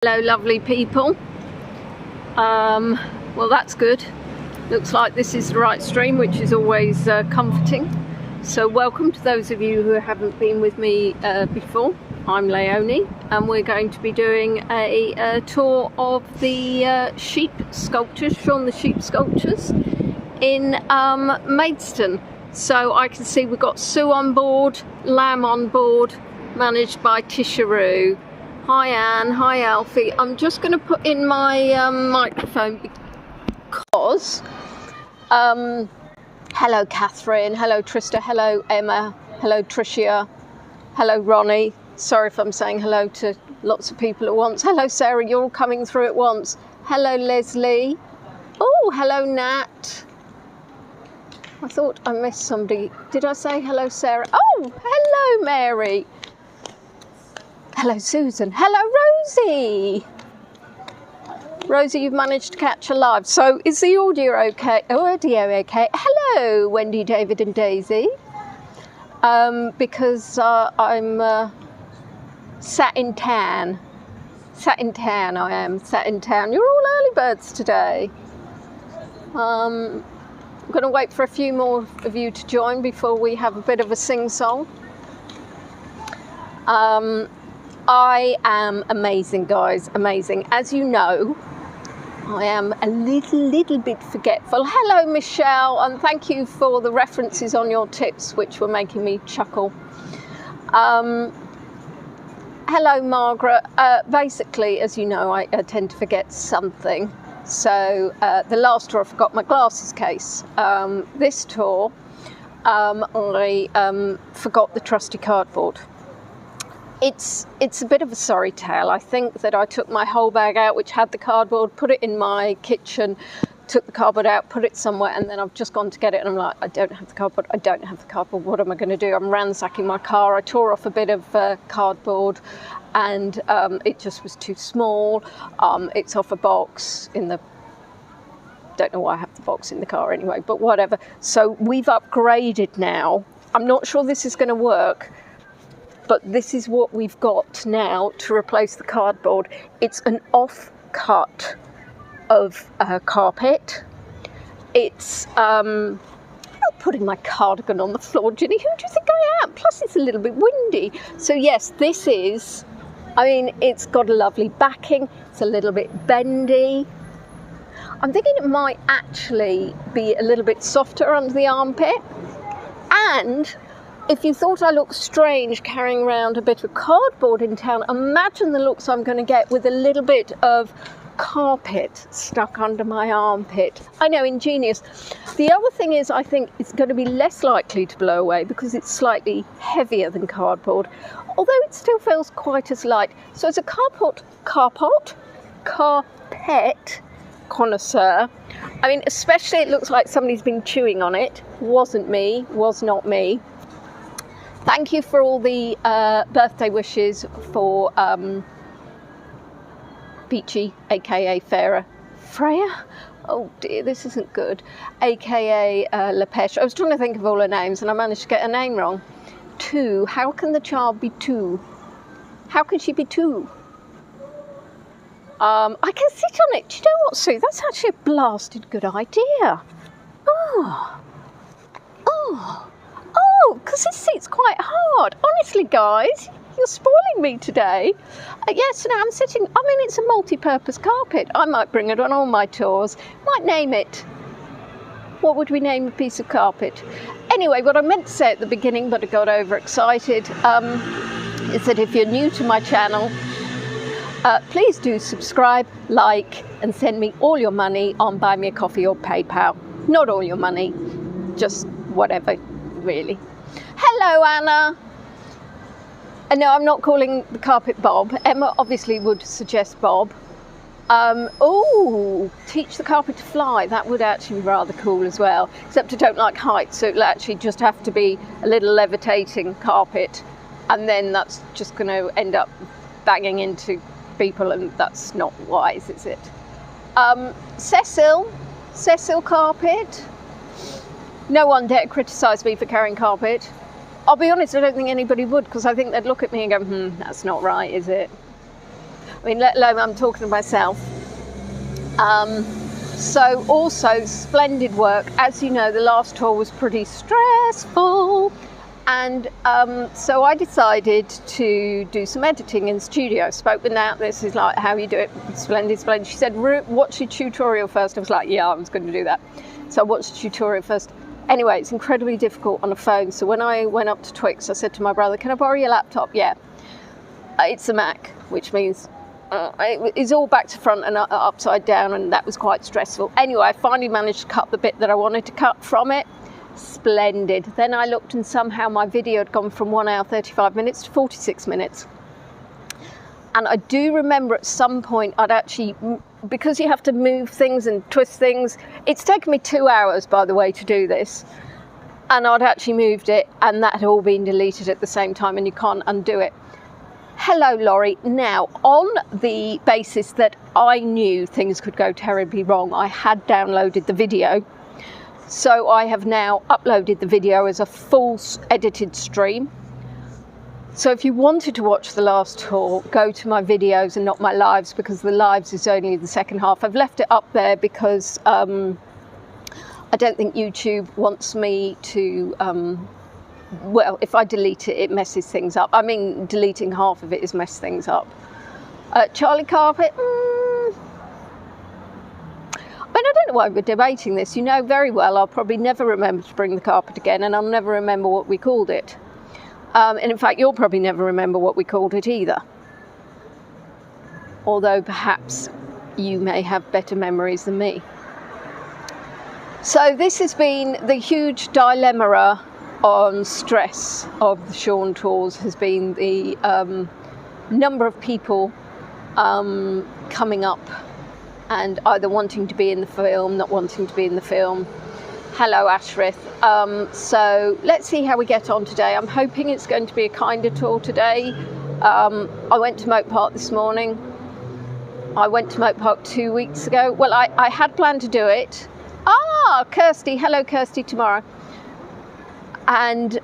Hello lovely people. Well, that's good. Looks like this is the right stream, which is always comforting. So welcome to those of you who haven't been with me before. I'm Leonie and we're going to be doing a tour of the sheep sculptures, Shaun the Sheep sculptures in Maidstone. So I can see we've got Sue on board, Lamb on board, managed by Tisharoo. Hi Anne, hi Alfie. I'm just going to put in my microphone because hello Catherine, hello Trista, hello Emma, hello Tricia, hello Ronnie. Sorry if I'm saying hello to lots of people at once. Hello Sarah, you're all coming through at once. Hello Leslie. Oh, hello Nat. I thought I missed somebody. Did I say hello Sarah? Oh, hello Mary. Hello Susan. Hello Rosie. Rosie, you've managed to catch a live. So is the audio okay? Audio okay? Hello Wendy, David and Daisy. Because I'm sat in town. Sat in town I am. Sat in town. You're all early birds today. I'm going to wait for a few more of you to join before we have a bit of a sing-song. I am amazing, guys, amazing. As you know, I am a little bit forgetful. Hello, Michelle, and thank you for the references on your tips, which were making me chuckle. Hello, Margaret. Basically, as you know, I tend to forget something. So the last tour, I forgot my glasses case. This tour, I forgot the trusty cardboard. It's a bit of a sorry tale. I think that I took my whole bag out, which had the cardboard, put it in my kitchen, took the cardboard out, put it somewhere, and then I've just gone to get it, and I'm like, I don't have the cardboard, I don't have the cardboard, what am I going to do? I'm ransacking my car. I tore off a bit of cardboard, and it just was too small. It's off a box in the... Don't know why I have the box in the car anyway, but whatever. So we've upgraded now. I'm not sure this is going to work, but this is what we've got now to replace the cardboard. It's an off-cut of carpet. It's, I'm not putting my cardigan on the floor, Ginny. Who do you think I am? Plus it's a little bit windy. So yes, this is, I mean, it's got a lovely backing. It's a little bit bendy. I'm thinking it might actually be a little bit softer under the armpit. And if you thought I looked strange carrying around a bit of cardboard in town, imagine the looks I'm going to get with a little bit of carpet stuck under my armpit. I know, ingenious. The other thing is, I think it's going to be less likely to blow away because it's slightly heavier than cardboard, although it still feels quite as light. So as a carpet connoisseur, I mean, especially it looks like somebody's been chewing on it. Wasn't me, was not me. Thank you for all the birthday wishes for Peachy, aka Freya. Oh dear, this isn't good. Aka Lepesh. I was trying to think of all her names and I managed to get her name wrong. Two. How can the child be two? How can she be two? I can sit on it. Do you know what, Sue? That's actually a blasted good idea. Because this seat's quite hard. Honestly, guys, you're spoiling me today. Yes, now I'm sitting, I mean, it's a multi-purpose carpet. I might bring it on all my tours. Might name it. What would we name a piece of carpet? Anyway, what I meant to say at the beginning, but I got overexcited, is that if you're new to my channel, please do subscribe, like, and send me all your money on Buy Me a Coffee or PayPal. Not all your money, just whatever, really. Hello, Anna. No, I'm not calling the carpet Bob. Emma obviously would suggest Bob. Oh, teach the carpet to fly. That would actually be rather cool as well. Except I don't like heights, so it'll actually just have to be a little levitating carpet. And then that's just going to end up banging into people, and that's not wise, is it? Cecil carpet. No one dare criticise me for carrying carpet. I'll be honest, I don't think anybody would, because I think they'd look at me and go, that's not right, is it? I mean, let alone I'm talking to myself. So also splendid work. As you know, the last tour was pretty stressful. And so I decided to do some editing in the studio. I spoke with Nat. This is like how you do it. Splendid, splendid. She said, watch your tutorial first. I was like, yeah, I was going to do that. So I watched the tutorial first. Anyway, it's incredibly difficult on a phone. So when I went up to Twix, I said to my brother, can I borrow your laptop? Yeah. It's a Mac, which means it's all back to front and upside down, and that was quite stressful. Anyway, I finally managed to cut the bit that I wanted to cut from it. Splendid. Then I looked, and somehow my video had gone from 1 hour 35 minutes to 46 minutes. And I do remember at some point I'd actually, because you have to move things and twist things, it's taken me 2 hours, by the way, to do this. And I'd actually moved it, and that had all been deleted at the same time, and you can't undo it. Hello, Laurie. Now, on the basis that I knew things could go terribly wrong, I had downloaded the video. So I have now uploaded the video as a full edited stream. So if you wanted to watch the last tour, go to my videos and not my lives, because the lives is only the second half. I've left it up there because I don't think YouTube wants me to, well, if I delete it, it messes things up. I mean, deleting half of it is mess things up. Charlie Carpet, I don't know why we're debating this. You know very well I'll probably never remember to bring the carpet again, and I'll never remember what we called it. And in fact, you'll probably never remember what we called it either. Although perhaps you may have better memories than me. So this has been the huge dilemma on stress of the Shaun tours, has been the number of people coming up and either wanting to be in the film, not wanting to be in the film. Hello, Ashrith. So let's see how we get on today. I'm hoping it's going to be a kinder tour today. I went to Moat Park this morning. I went to Moat Park 2 weeks ago. Well, I had planned to do it. Ah, Kirsty. Hello, Kirsty, tomorrow. And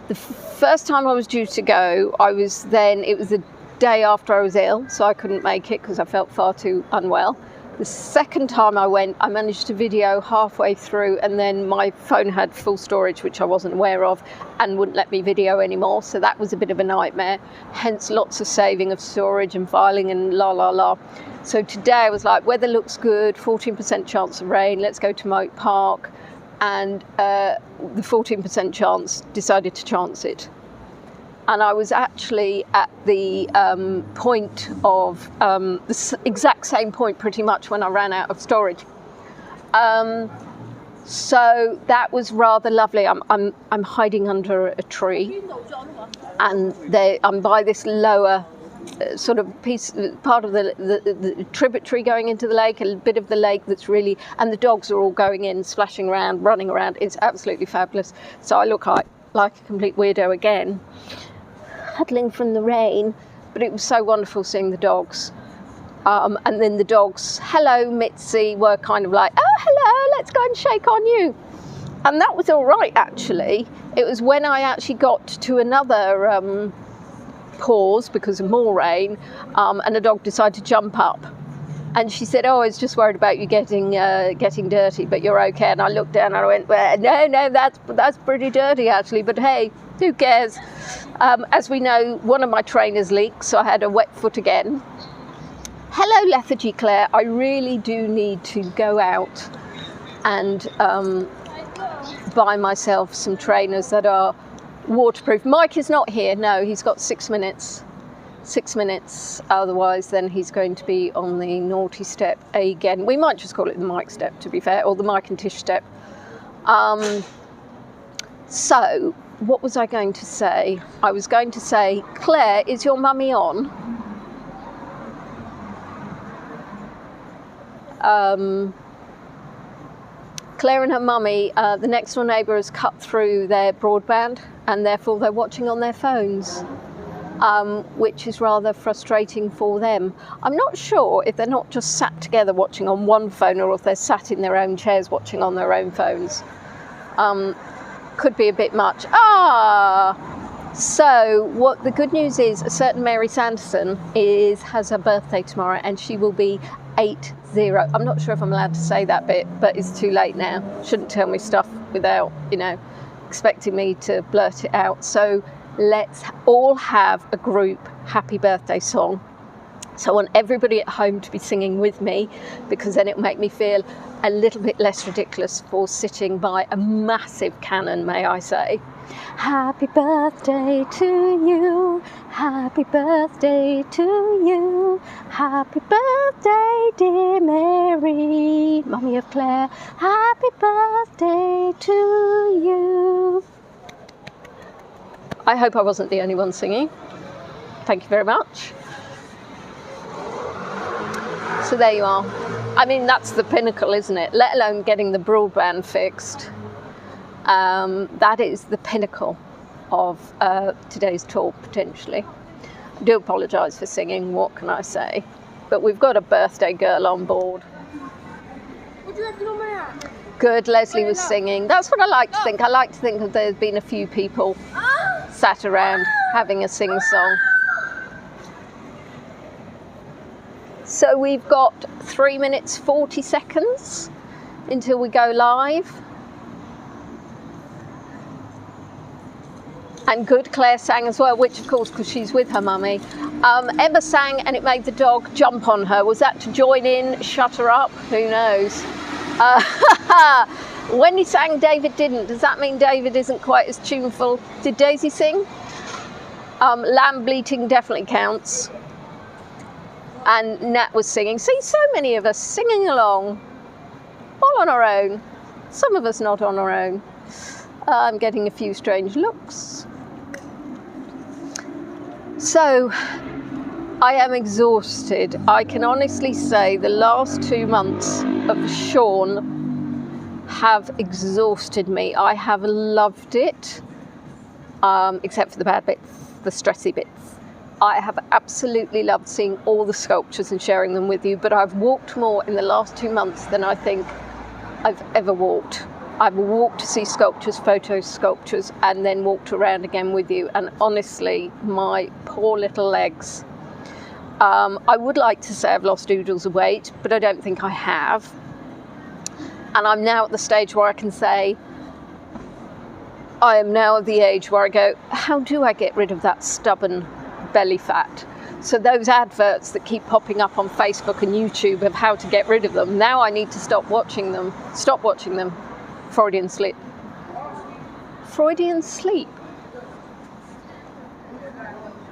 the first time I was due to go, it was the day after I was ill, so I couldn't make it because I felt far too unwell. The second time I went, I managed to video halfway through, and then my phone had full storage, which I wasn't aware of, and wouldn't let me video anymore, so that was a bit of a nightmare. Hence lots of saving of storage and filing and la la la. So today I was like, weather looks good, 14% chance of rain, let's go to Moat Park. And the 14% chance, decided to chance it. And I was actually at the point of the exact same point pretty much when I ran out of storage. So that was rather lovely. I'm hiding under a tree, and I'm by this lower sort of part of the tributary going into the lake, a bit of the lake that's really, and the dogs are all going in, splashing around, running around. It's absolutely fabulous. So I look like a complete weirdo again, huddling from the rain, but it was so wonderful seeing the dogs. And then the dogs, hello Mitzi, were kind of like, oh hello, let's go and shake on you. And that was all right, actually. It was when I actually got to another pause because of more rain, and the dog decided to jump up, and she said, oh, I was just worried about you getting dirty, but you're okay. And I looked down and I went, well, no, that's pretty dirty actually, but hey, who cares? As we know, one of my trainers leaked, so I had a wet foot again. Hello Lethargy Claire, I really do need to go out and buy myself some trainers that are waterproof. Mike is not here, no, he's got 6 minutes. 6 minutes, otherwise then he's going to be on the naughty step again. We might just call it the Mike step, to be fair, or the Mike and Tish step. So, what was I going to say? I was going to say, Claire, is your mummy on? Claire and her mummy, the next door neighbour has cut through their broadband, and therefore they're watching on their phones, which is rather frustrating for them. I'm not sure if they're not just sat together watching on one phone, or if they're sat in their own chairs watching on their own phones. Could be a bit much. So what the good news is, a certain Mary Sanderson has her birthday tomorrow, and she will be 80. I'm not sure if I'm allowed to say that bit, but it's too late now. Shouldn't tell me stuff without, expecting me to blurt it out. So let's all have a group happy birthday song. So I want everybody at home to be singing with me, because then it'll make me feel a little bit less ridiculous for sitting by a massive cannon, may I say. Happy birthday to you, happy birthday to you, happy birthday dear Mary, Mummy of Claire, happy birthday to you. I hope I wasn't the only one singing. Thank you very much. So there you are. I mean, that's the pinnacle, isn't it? Let alone getting the broadband fixed. That is the pinnacle of today's talk, potentially. I do apologise for singing, what can I say? But we've got a birthday girl on board. What do you reckon on my hat? Good, Leslie was singing. That's what I like to think. I like to think that there's been a few people sat around having a sing-song. So we've got 3 minutes 40 seconds until we go live. And good, Claire sang as well, which of course, because she's with her mummy. Emma sang and it made the dog jump on her. Was that to join in, shut her up? Who knows? Wendy sang, David didn't. Does that mean David isn't quite as tuneful? Did Daisy sing? Lamb bleating definitely counts. And Nat was singing. See, so many of us singing along, all on our own. Some of us not on our own. I'm getting a few strange looks. So, I am exhausted. I can honestly say the last 2 months of Shaun have exhausted me. I have loved it, except for the bad bits, the stressy bits. I have absolutely loved seeing all the sculptures and sharing them with you, but I've walked more in the last 2 months than I think I've ever walked. I've walked to see sculptures, photos, sculptures, and then walked around again with you. And honestly, my poor little legs. I would like to say I've lost oodles of weight, but I don't think I have. And I'm now at the stage where I can say, I am now at the age where I go, how do I get rid of that stubborn belly fat? So those adverts that keep popping up on Facebook and YouTube of how to get rid of them, now I need to stop watching them. Stop watching them. Freudian slip. Freudian sleep.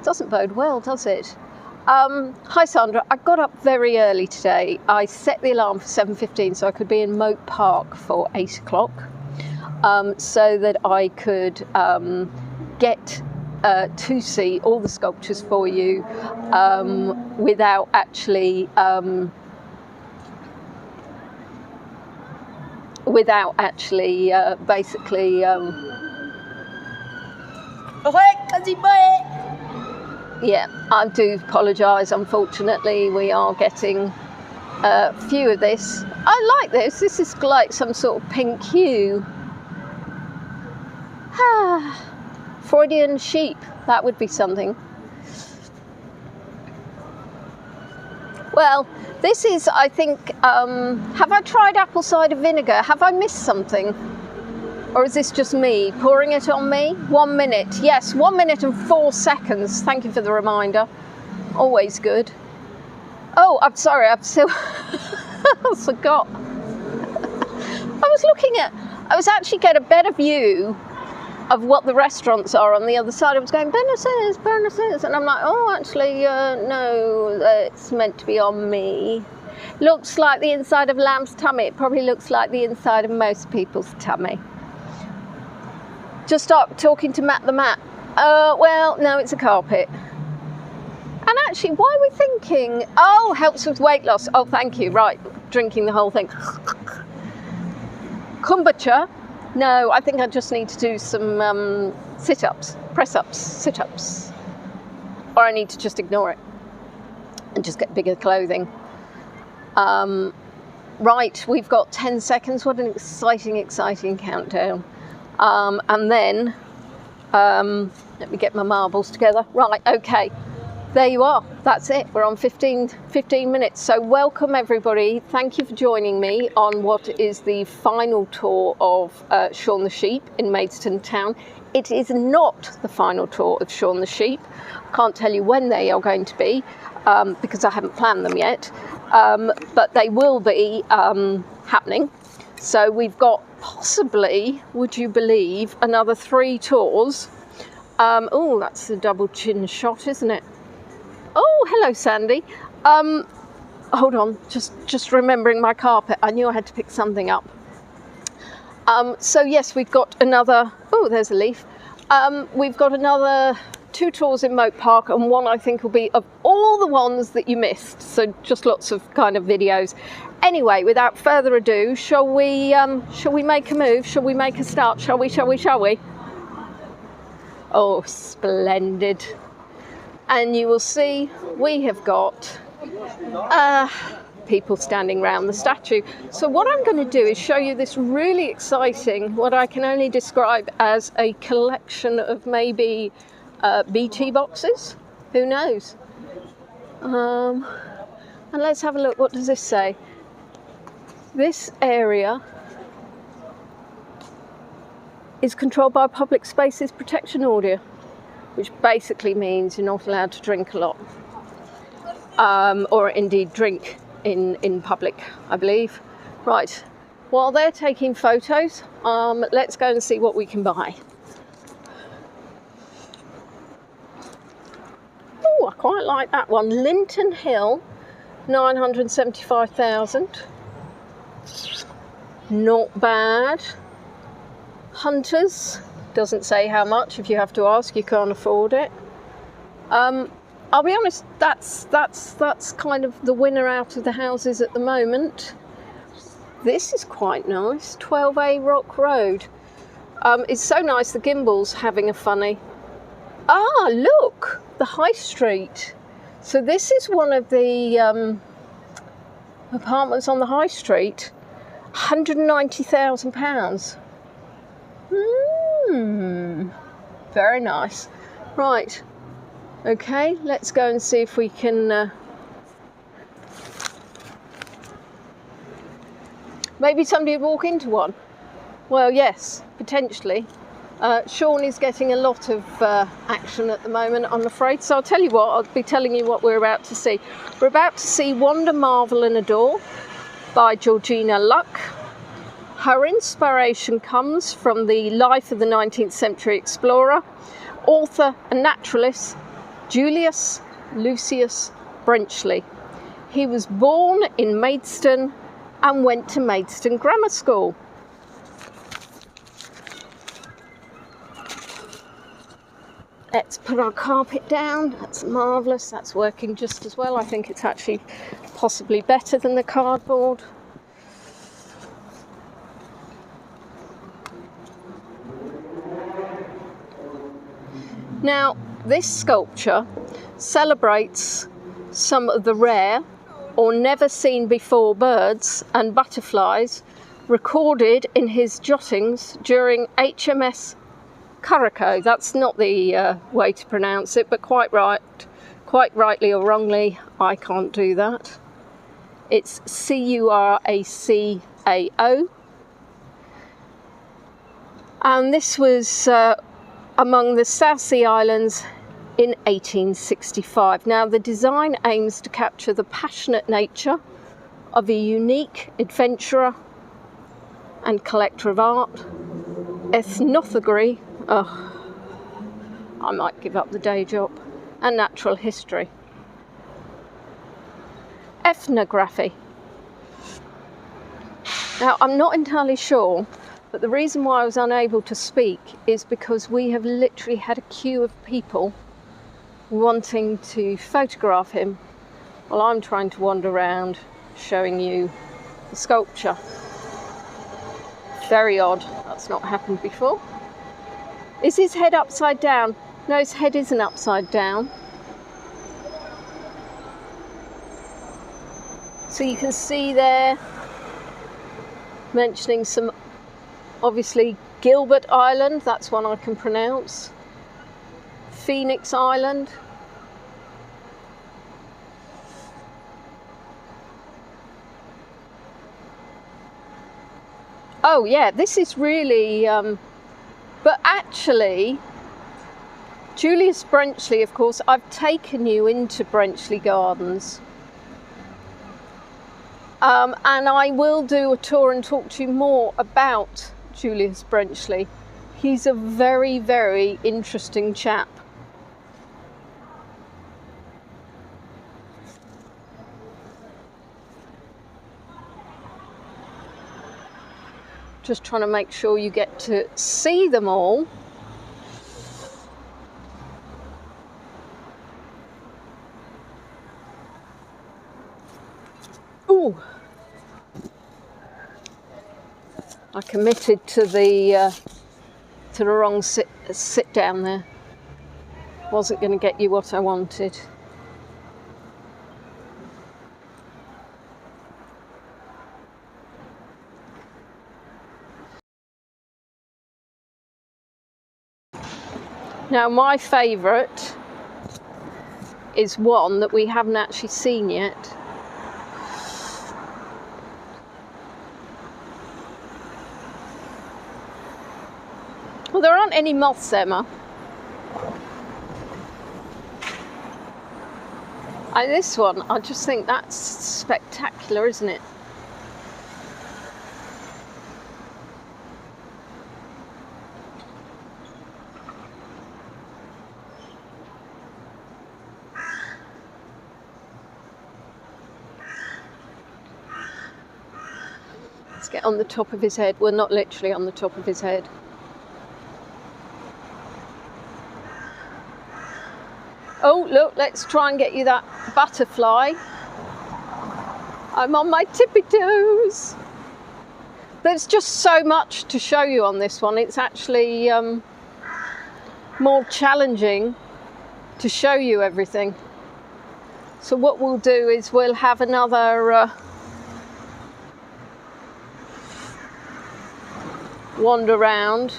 Doesn't bode well, does it? Hi Sandra, I got up very early today. I set the alarm for 7:15 so I could be in Moat Park for 8 o'clock, so that I could get to see all the sculptures for you without actually basically yeah, I do apologise. Unfortunately, we are getting a few of this. I like this. This is like some sort of pink hue. Freudian sheep. That would be something. Well, this is, I think, have I tried apple cider vinegar? Have I missed something? Or is this just me pouring it on me? 1 minute. Yes, 1 minute and 4 seconds. Thank you for the reminder. Always good. Oh, I'm sorry. I've still I forgot. I was actually getting a better view of what the restaurants are on the other side. I was going, Benes's, and I'm like, oh, actually, no, it's meant to be on me. Looks like the inside of lamb's tummy. It probably looks like the inside of most people's tummy. Just start talking to Matt the Mat. Well, no, it's a carpet. And actually, why are we thinking, oh, helps with weight loss. Oh, thank you. Right, drinking the whole thing. Kombucha. No, I think I just need to do some sit-ups, press-ups, sit-ups. Or I need to just ignore it and just get bigger clothing. Right, we've got 10 seconds. What an exciting, exciting countdown. And then Let me get my marbles together. Right, okay. There you are. That's it. We're on 15 minutes. So welcome everybody. Thank you for joining me on what is the final tour of Shaun the Sheep in Maidstone town. It is not the final tour of Shaun the Sheep. I can't tell you when they are going to be because I haven't planned them yet. But they will be happening. So we've got possibly, would you believe, another 3 tours. Oh, that's a double chin shot, isn't it? Oh, hello, Sandy. Hold on, just remembering my carpet. I knew I had to pick something up. So yes, we've got another. Oh, there's a leaf. We've got another 2 tours in Moat Park, and one I think will be of all the ones that you missed. So just lots of kind of videos. Anyway, without further ado, shall we make a move? Shall we make a start? Shall we? Oh, splendid. And you will see we have got people standing around the statue. So what I'm going to do is show you this really exciting, what I can only describe as a collection of maybe BT boxes. Who knows? And let's have a look. What does this say? This area is controlled by Public Spaces Protection Order, which basically means you're not allowed to drink a lot, or indeed drink in public, I believe. Right, while they're taking photos, let's go and see what we can buy. Oh, I quite like that one. Linton Hill, 975,000. Not bad. Hunters, doesn't say how much. If you have to ask, you can't afford it. I'll be honest, that's kind of the winner out of the houses at the moment. This is quite nice. 12A Rock Road. It's so nice. The gimbal's having a funny. Ah, look, the High Street. So this is one of the apartments on the High Street. £190,000. Very nice. Right. Okay, let's go and see if we can maybe somebody would walk into one. Well, yes, potentially. Shaun is getting a lot of action at the moment, I'm afraid. So I'll tell you what, I'll be telling you what we're about to see. We're about to see Wonder, Marvel and Adore by Georgina Luck. Her inspiration comes from the life of the 19th century explorer, author and naturalist Julius Lucius Brenchley. He was born in Maidstone and went to Maidstone Grammar School. Let's put our carpet down. That's marvellous. That's working just as well. I think it's actually possibly better than the cardboard. Now, this sculpture celebrates some of the rare or never seen before birds and butterflies recorded in his jottings during HMS Curracao. That's not the way to pronounce it, but quite rightly or wrongly, I can't do that. It's Curacao. And this was among the South Sea Islands in 1865. Now, the design aims to capture the passionate nature of a unique adventurer and collector of art, ethnography, I might give up the day job, and natural history. Ethnography. Now, I'm not entirely sure, but the reason why I was unable to speak is because we have literally had a queue of people wanting to photograph him while I'm trying to wander around showing you the sculpture. Very odd. That's not happened before. Is his head upside down? No, his head isn't upside down. So you can see there mentioning some, obviously, Gilbert Island. That's one I can pronounce. Phoenix Island. Oh yeah, this is really, but actually, Julius Brenchley, of course, I've taken you into Brenchley Gardens. And I will do a tour and talk to you more about Julius Brenchley. He's a very, very interesting chap. Just trying to make sure you get to see them all. Ooh. I committed to the wrong sit down there. Wasn't going to get you what I wanted. Now my favourite is one that we haven't actually seen yet. Well, there aren't any moths, Emma. This one, I just think that's spectacular, isn't it? Let's get on the top of his head. Well, not literally on the top of his head. Oh, look, let's try and get you that butterfly. I'm on my tippy toes. There's just so much to show you on this one. It's actually more challenging to show you everything. So what we'll do is we'll have another wander around,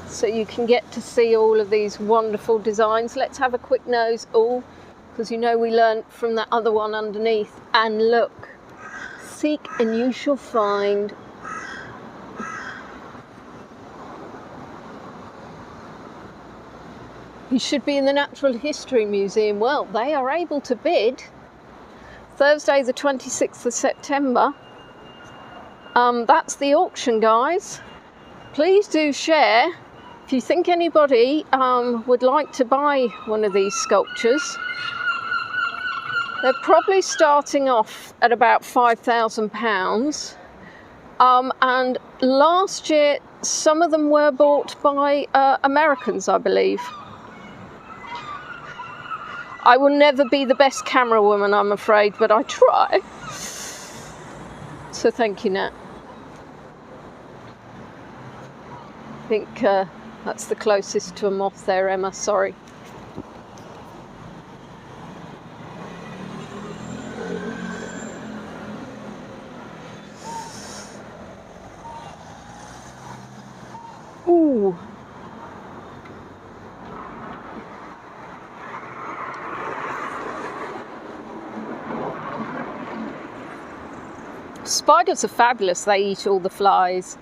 so you can get to see all of these wonderful designs. Let's have a quick nose, all, because you know we learned from that other one underneath. And look, seek and you shall find. You should be in the Natural History Museum. Well, they are able to bid. Thursday the 26th of September. That's the auction, guys. Please do share. If you think anybody would like to buy one of these sculptures, they're probably starting off at about £5,000. And last year, some of them were bought by Americans, I believe. I will never be the best camera woman, I'm afraid, but I try. So thank you, Nat. I think that's the closest to a moth there, Emma, sorry. Ooh. Spiders are fabulous. They eat all the flies,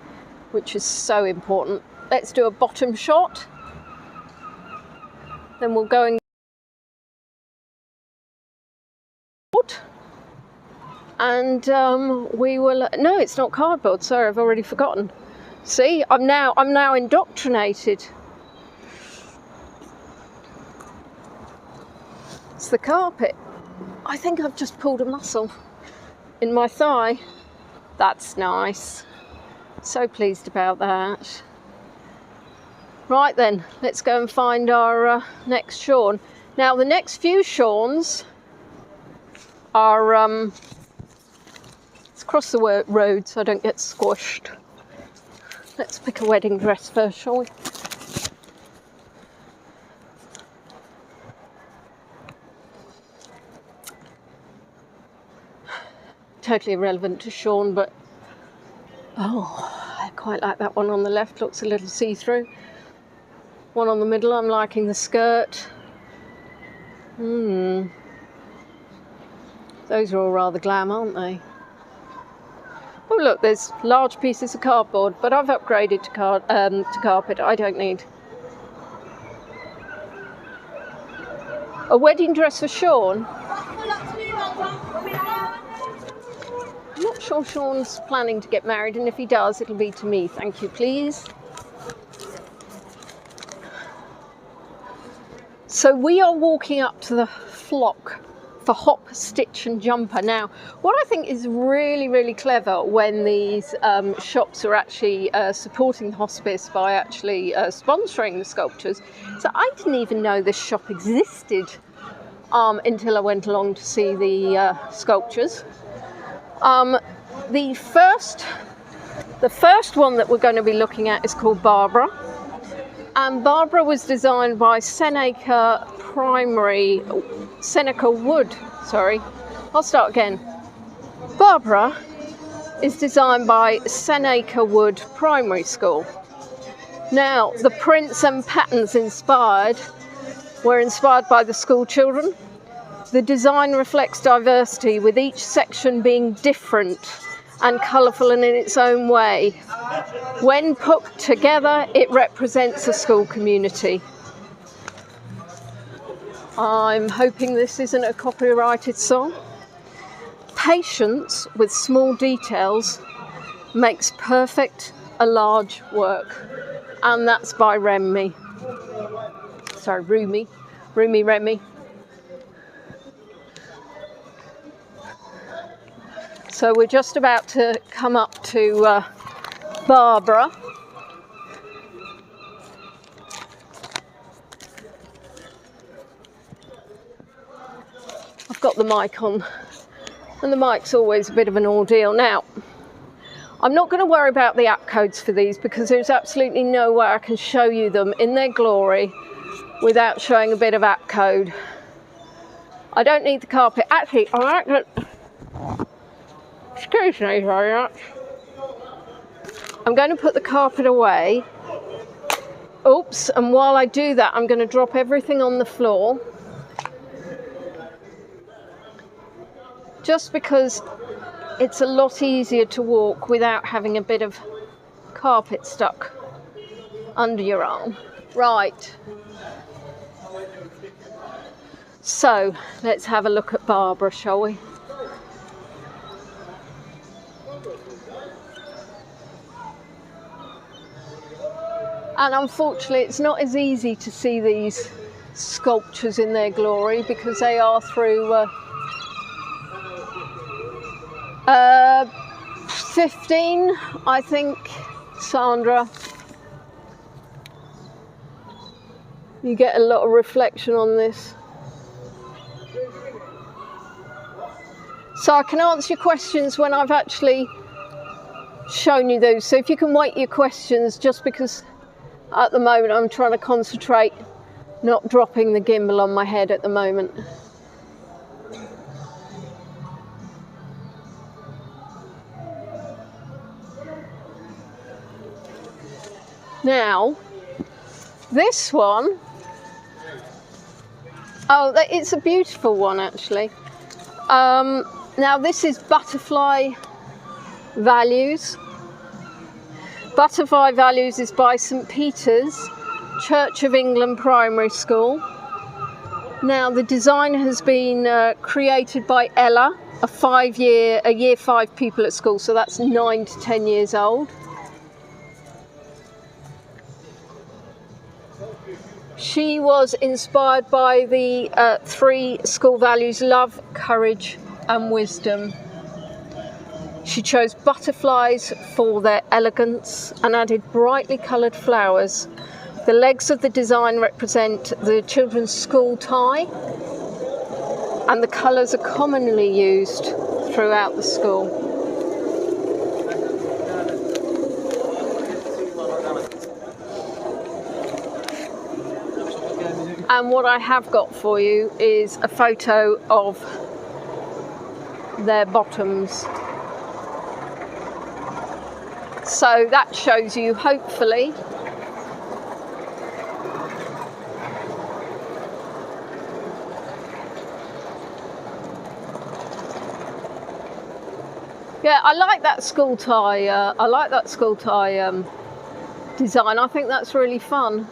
which is so important. Let's do a bottom shot. Then we'll go and we will. No, it's not cardboard. Sorry, I've already forgotten. See, I'm now indoctrinated. It's the carpet. I think I've just pulled a muscle in my thigh. That's nice. So pleased about that. Right then, let's go and find our next Shaun. Now the next few Shauns are, let's cross the road so I don't get squashed. Let's pick a wedding dress first, shall we? Totally irrelevant to Shaun, but oh, I quite like that one on the left. Looks a little see-through. One on the middle, I'm liking the skirt. Those are all rather glam, aren't they? Oh look, there's large pieces of cardboard, but I've upgraded to carpet. I don't need. A wedding dress for Shaun? I'm not sure Shaun's planning to get married, and if he does, it'll be to me. Thank you, please. So we are walking up to the flock for Hop, Stitch and Jumper. Now, what I think is really, really clever when these shops are actually supporting the hospice by actually sponsoring the sculptures. So I didn't even know this shop existed until I went along to see the sculptures. The first one that we're going to be looking at is called Barbara. And Barbara was designed by Seneca Wood. I'll start again. Barbara is designed by Seneca Wood Primary School. Now, the prints and patterns were inspired by the school children. The design reflects diversity, with each section being different and colourful and in its own way. When put together, it represents a school community. I'm hoping this isn't a copyrighted song. Patience with small details makes perfect a large work. And that's by Rumi. So we're just about to come up to Barbara. I've got the mic on, and the mic's always a bit of an ordeal. Now, I'm not going to worry about the app codes for these because there's absolutely no way I can show you them in their glory without showing a bit of app code. I don't need the carpet. Actually, excuse me very much. I'm going to put the carpet away. Oops, and while I do that, I'm going to drop everything on the floor. Just because it's a lot easier to walk without having a bit of carpet stuck under your arm. Right. So, let's have a look at Barbara, shall we? And unfortunately, it's not as easy to see these sculptures in their glory because they are through 15, I think, Sandra. You get a lot of reflection on this. So I can answer your questions when I've actually shown you those. So if you can wait your questions, just because at the moment I'm trying to concentrate not dropping the gimbal on my head at the moment. Now, this one, it's a beautiful one actually. Now this is Butterfly Values. Butterfly Values is by St Peter's Church of England Primary School. Now the design has been created by Ella, a year 5 pupil at school, so that's 9 to 10 years old. She was inspired by the 3 school values: love, courage and wisdom. She chose butterflies for their elegance and added brightly coloured flowers. The legs of the design represent the children's school tie, and the colours are commonly used throughout the school. And what I have got for you is a photo of their bottoms. So that shows you, hopefully, Yeah, I like that school tie. I like that school tie design. I think that's really fun.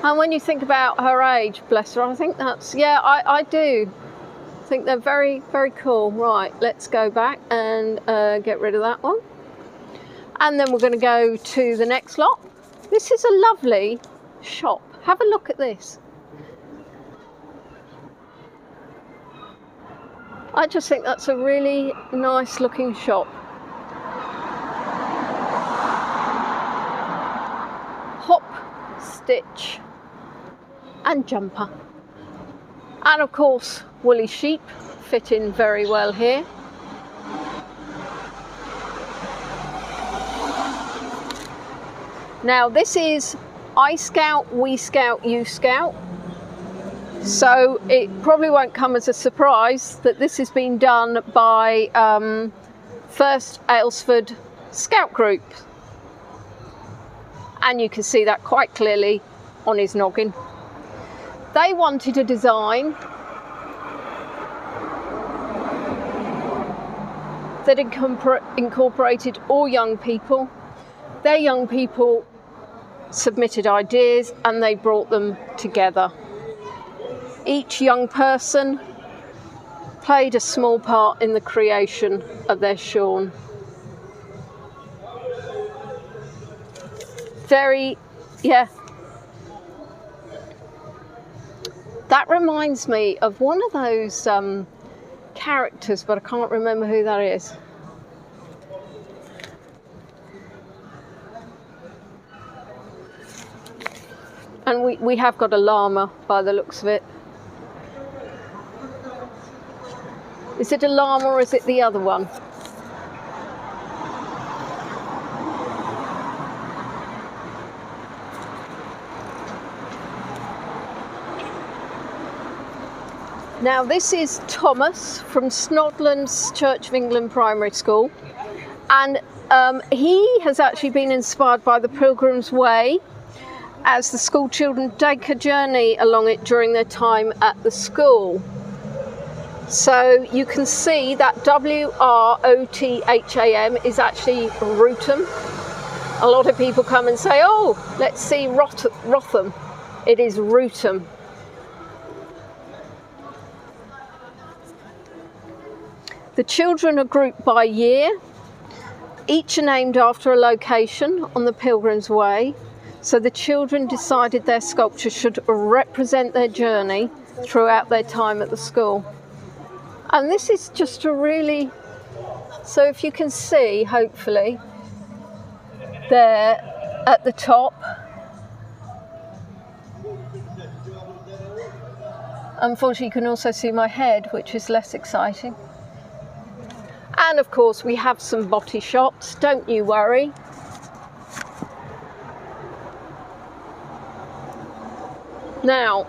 And when you think about her age, bless her, I think that's, yeah, I do think they're very, very cool. Right, let's go back and get rid of that one. And then we're going to go to the next lot. This is a lovely shop. Have a look at this. I just think that's a really nice looking shop. Hop, stitch and jumper. And of course, woolly sheep fit in very well here. Now this is I Scout, We Scout, You Scout. So it probably won't come as a surprise that this has been done by First Aylesford Scout Group. And you can see that quite clearly on his noggin. They wanted a design that incorporated all young people. Their young people submitted ideas and they brought them together. Each young person played a small part in the creation of their Shaun. Very, yeah. That reminds me of one of those characters, but I can't remember who that is. And we have got a llama by the looks of it. Is it a llama or is it the other one? Now this is Thomas from Snodland's Church of England Primary School, and he has actually been inspired by the Pilgrim's Way as the school children take a journey along it during their time at the school. So you can see that WROTHAM is actually Rootham. A lot of people come and say, oh, let's see Rotham. It is Rootham. The children are grouped by year. Each are named after a location on the Pilgrim's Way. So the children decided their sculpture should represent their journey throughout their time at the school. And this is just a really, so if you can see, hopefully, there at the top. Unfortunately, you can also see my head, which is less exciting. And of course, we have some body shops, don't you worry. Now,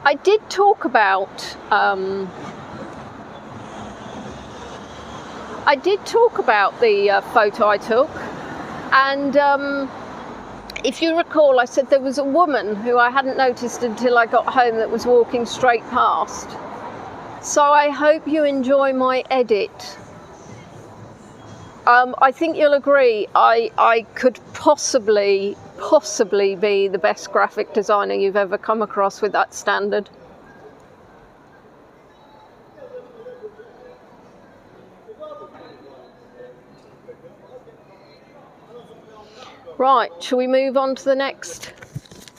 I did talk about the photo I took, and if you recall, I said there was a woman who I hadn't noticed until I got home that was walking straight past. So I hope you enjoy my edit. I think you'll agree I could possibly be the best graphic designer you've ever come across with that standard. Right, shall we move on to the next?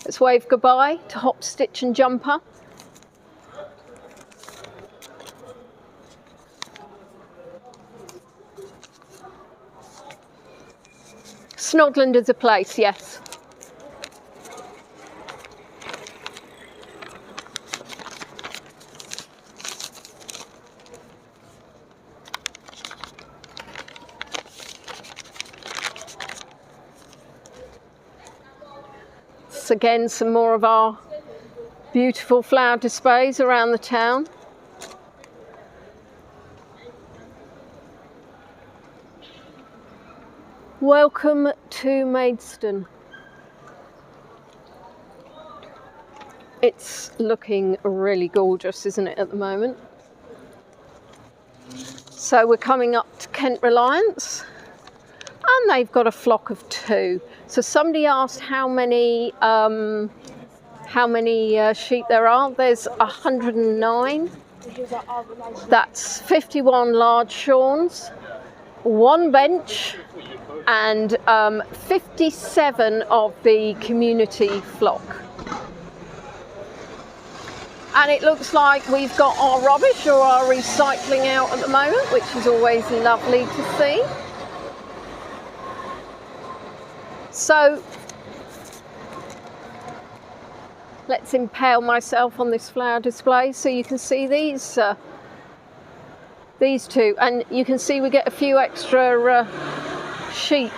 Let's wave goodbye to Hop, Stitch and Jumper. Snodland is a place, yes. So again, some more of our beautiful flower displays around the town. Welcome to Maidstone. It's looking really gorgeous, isn't it, at the moment? So we're coming up to Kent Reliance, and they've got a flock of 2. So somebody asked how many sheep there are. There's 109. That's 51 large Shauns, 1 bench, and 57 of the community flock. And it looks like we've got our rubbish or our recycling out at the moment, which is always lovely to see. So let's impale myself on this flower display so you can see these 2, and you can see we get a few extra sheep.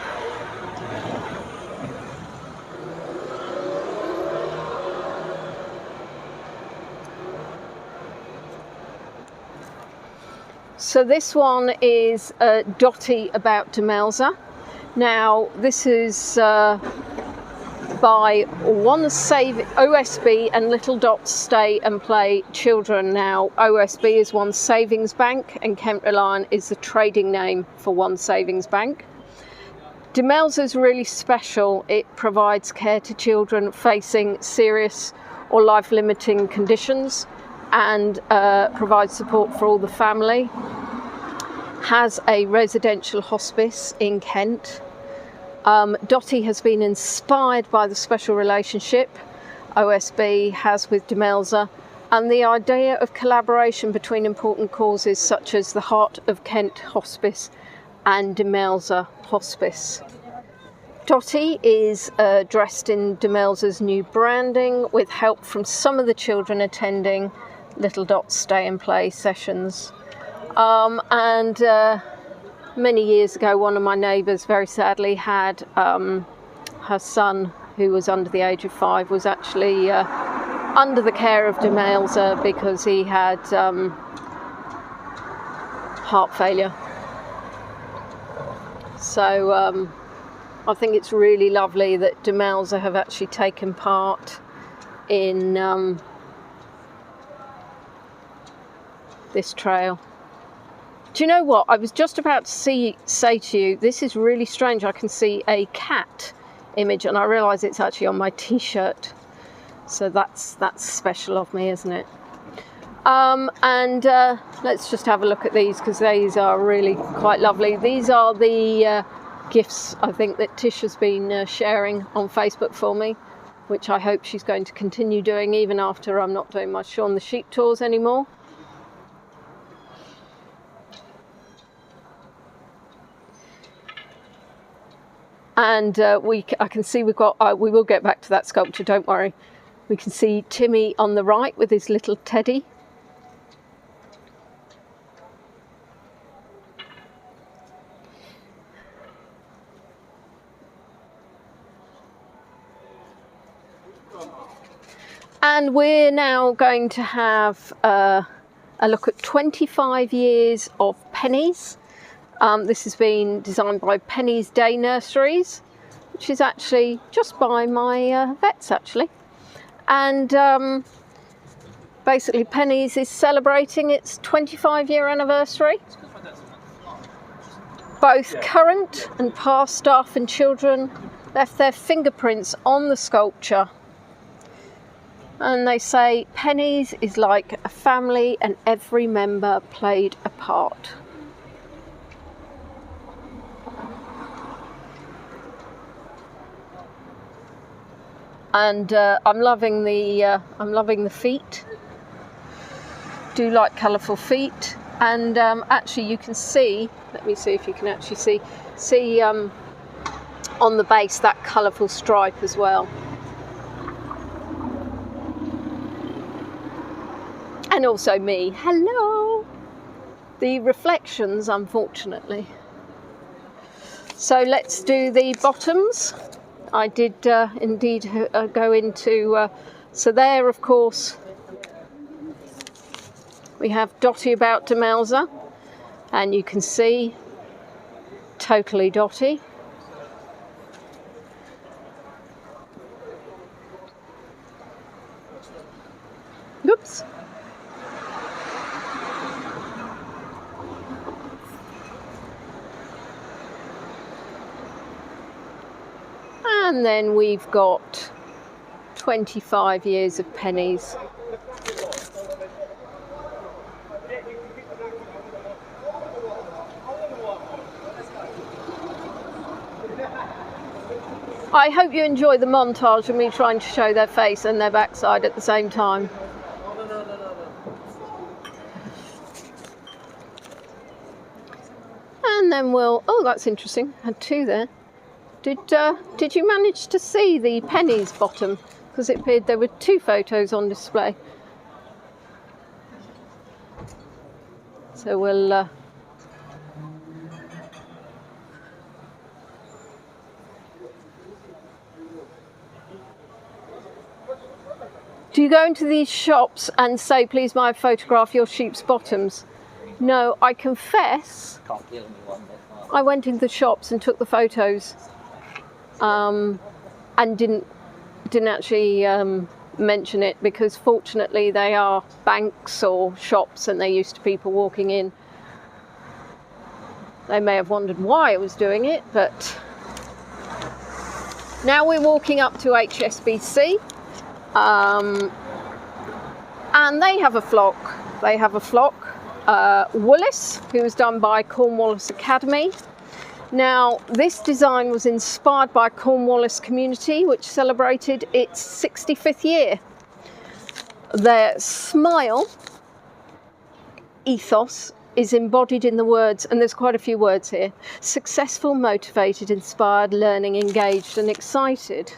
So this one is Dotty about Demelza. Now this is by OSB and Little Dots Stay and Play Children. Now OSB is One Savings Bank and Kent Reliance is the trading name for One Savings Bank. Demelza is really special. It provides care to children facing serious or life-limiting conditions and provides support for all the family. Has a residential hospice in Kent. Dotty has been inspired by the special relationship OSB has with Demelza and the idea of collaboration between important causes such as the Heart of Kent Hospice and Demelza Hospice. Dotty is dressed in Demelza's new branding with help from some of the children attending Little Dots Stay and Play sessions. Many years ago, one of my neighbours very sadly had her son, who was under the age of 5, was actually under the care of Demelza because he had heart failure. So I think it's really lovely that Demelza have actually taken part in this trail. Do you know what? I was just about to say to you, this is really strange. I can see a cat image and I realise it's actually on my t-shirt. So that's special of me, isn't it? Let's just have a look at these because these are really quite lovely. These are the gifts I think that Tish has been sharing on Facebook for me, which I hope she's going to continue doing even after I'm not doing my Shaun the Sheep tours anymore. And I can see we've got, we will get back to that sculpture, don't worry. We can see Timmy on the right with his little teddy. And we're now going to have a look at 25 years of pennies. This has been designed by Penny's Day Nurseries, which is actually just by my vets actually. And basically Penny's is celebrating its 25-year anniversary. Both current and past staff and children left their fingerprints on the sculpture. And they say Penny's is like a family and every member played a part. And I'm loving the feet. Do like colourful feet. And actually you can see, let me see if you can actually see on the base that colourful stripe as well. And also me, hello! The reflections, unfortunately. So let's do the bottoms. I did indeed go into, so there of course we have Dotty about Demelza, and you can see totally Dotty. Oops. And then we've got 25 years of pennies. I hope you enjoy the montage of me trying to show their face and their backside at the same time. And then we'll, oh, that's interesting, had two there. Did you manage to see the pennies bottom? Because it appeared there were two photos on display. So we'll do you go into these shops and say, please may I photograph your sheep's bottoms? No, I confess, Can't kill me one bit. I went into the shops and took the photos, and didn't actually mention it, because fortunately they are banks or shops and they're used to people walking in. They may have wondered why I was doing it, but now we're walking up to HSBC. And they have a flock. Woollis, who was done by Cornwallis Academy. Now, this design was inspired by Cornwallis community, which celebrated its 65th year. Their smile ethos is embodied in the words, and there's quite a few words here: successful, motivated, inspired, learning, engaged, and excited.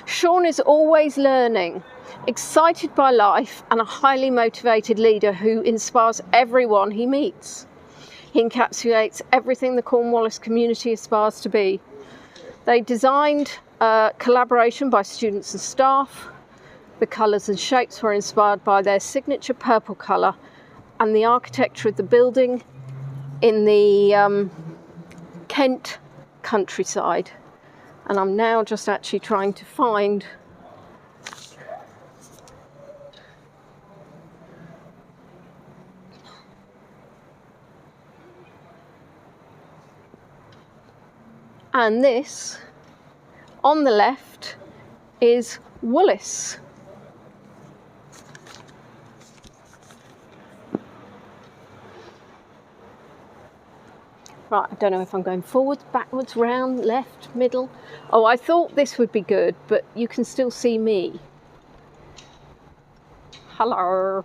Shaun is always learning, excited by life, and a highly motivated leader who inspires everyone he meets. He encapsulates everything the Cornwallis community aspires to be. They designed collaboration by students and staff. The colours and shapes were inspired by their signature purple colour and the architecture of the building in the Kent countryside. And I'm now just actually trying to find and this on the left is Woollis. Right, I don't know if I'm going forwards, backwards, round, left, middle. Oh, I thought this would be good, but you can still see me. Hello.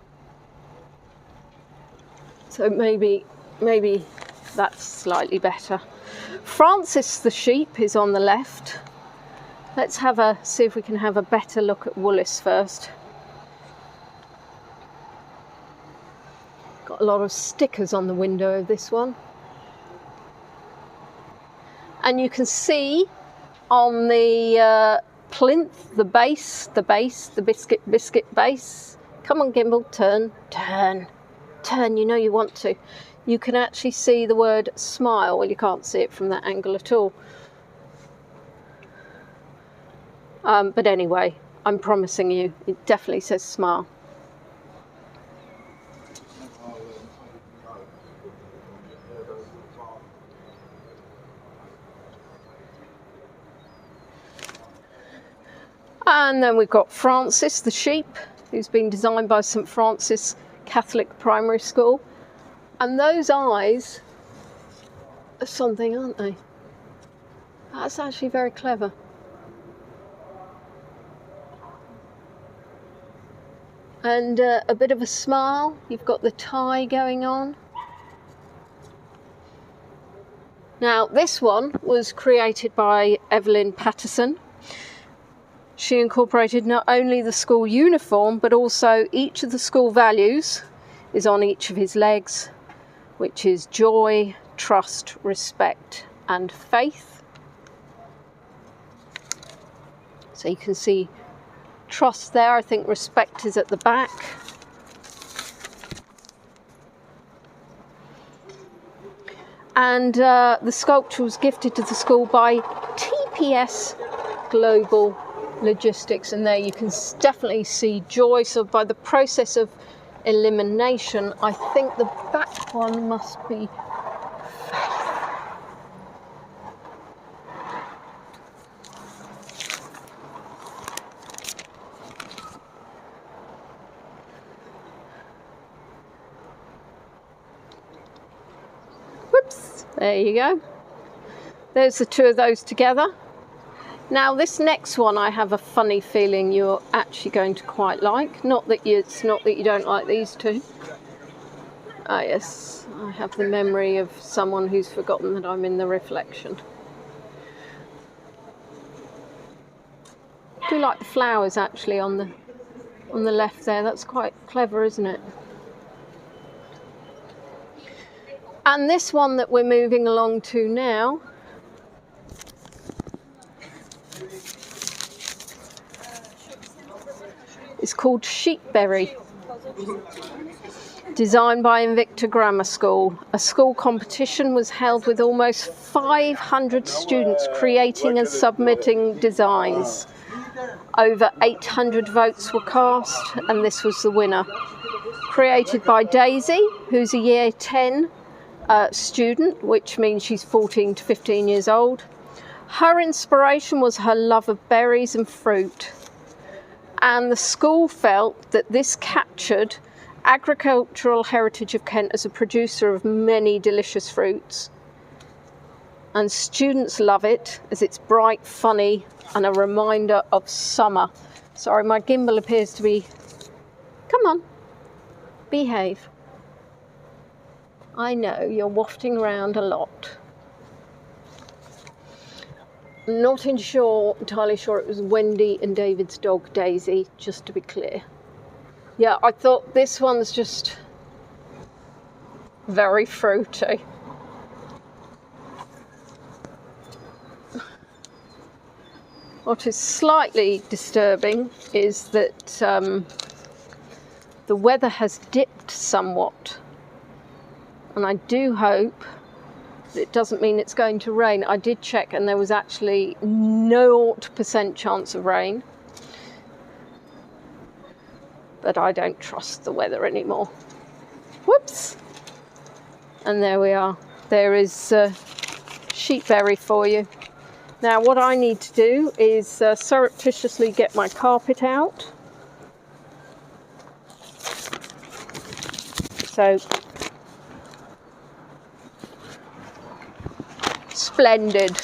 So maybe that's slightly better. Francis the sheep is on the left. Let's see if we can have a better look at Woollis first. Got a lot of stickers on the window of this one. And you can see on the plinth, the biscuit base. Come on, Gimbal, turn, you know you want to. You can actually see the word smile. Well, you can't see it from that angle at all. But anyway, I'm promising you, it definitely says smile. And then we've got Francis the sheep, who's been designed by St Francis Catholic Primary School. And those eyes are something, aren't they? That's actually very clever. And a bit of a smile. You've got the tie going on. Now, this one was created by Evelyn Patterson. She incorporated not only the school uniform, but also each of the school values is on each of his legs, which is joy, trust, respect, and faith. So you can see trust there. I think respect is at the back. And the sculpture was gifted to the school by TPS Global Logistics, and there you can definitely see joy. So by the process of elimination, I think the back one must be faith. There you go. There's the two of those together. Now this next one I have a funny feeling you're actually going to quite like. It's not that you don't like these two. Ah yes, I have the memory of someone who's forgotten that I'm in the reflection. I do like the flowers actually on the left there. That's quite clever, isn't it? And this one that we're moving along to now is called Sheepberry, designed by Invicta Grammar School. A school competition was held with almost 500 students creating and submitting designs. Over 800 votes were cast, and this was the winner. Created by Daisy, who's a year 10 student, which means she's 14 to 15 years old. Her inspiration was her love of berries and fruit. And the school felt that this captured agricultural heritage of Kent as a producer of many delicious fruits. And students love it as it's bright, funny, and a reminder of summer. Sorry, my gimbal appears to be... Come on, behave. I know, you're wafting around a lot. Not entirely sure it was Wendy and David's dog Daisy, just to be clear. Yeah, I thought this one's just very fruity. What is slightly disturbing is that the weather has dipped somewhat. And I do hope that it doesn't mean it's going to rain. I did check and there was actually 0% chance of rain. But I don't trust the weather anymore. Whoops! And there we are. There is Sheepberry for you. Now what I need to do is surreptitiously get my carpet out. So, splendid.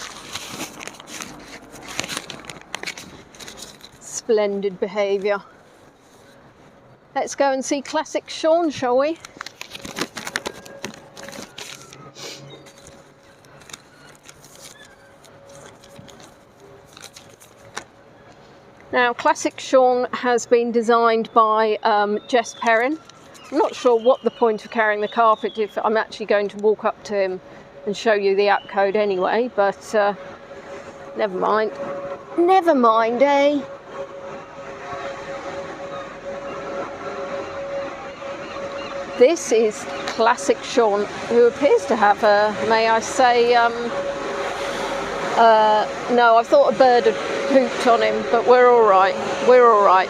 Splendid behaviour. Let's go and see classic Shaun, shall we? Now, classic Shaun has been designed by Jess Perrin. I'm not sure what the point of carrying the carpet if I'm actually going to walk up to him and show you the app code anyway, but never mind. Never mind, eh? This is classic Shaun, who appears to have a, may I say, no, I thought a bird had pooped on him, but we're all right. We're all right.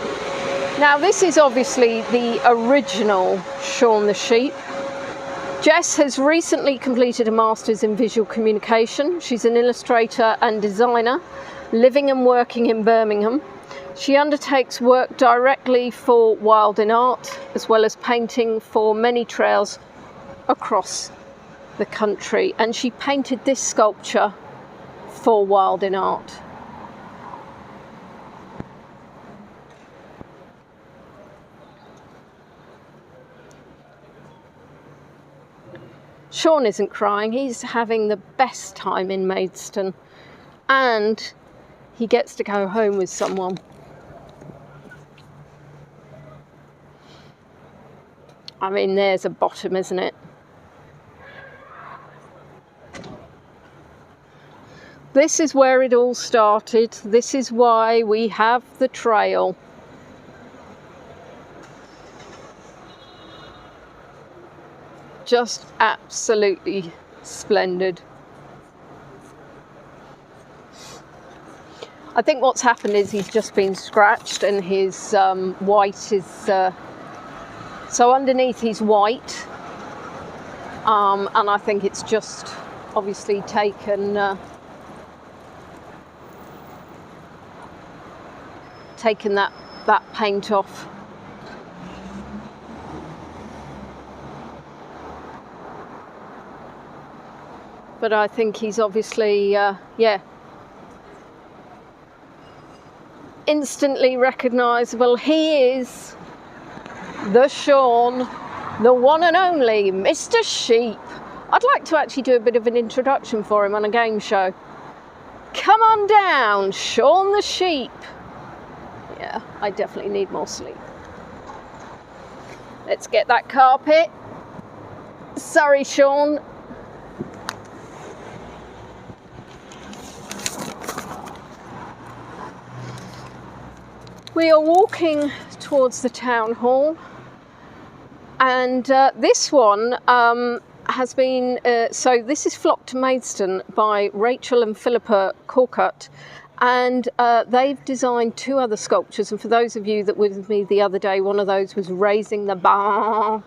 Now, this is obviously the original Shaun the Sheep. Jess has recently completed a Master's in Visual Communication. She's an illustrator and designer, living and working in Birmingham. She undertakes work directly for Wild in Art, as well as painting for many trails across the country. And she painted this sculpture for Wild in Art. Shaun isn't crying, he's having the best time in Maidstone, and he gets to go home with someone. I mean, there's a bottom, isn't it? This is where it all started. This is why we have the trail. Just absolutely splendid. I think what's happened is he's just been scratched and his white is... so underneath he's white. And I think it's just obviously taken that paint off. but I think he's obviously, instantly recognisable. He is the Shaun, the one and only Mr. Sheep. I'd like to actually do a bit of an introduction for him on a game show. Come on down, Shaun the Sheep. Yeah, I definitely need more sleep. Let's get that carpet. Sorry, Shaun. We are walking towards the town hall, and this one has been, so this is Flock to Maidstone by Rachel and Philippa Corcutt, and they've designed 2 other sculptures, and for those of you that were with me the other day, one of those was Raising the Bar.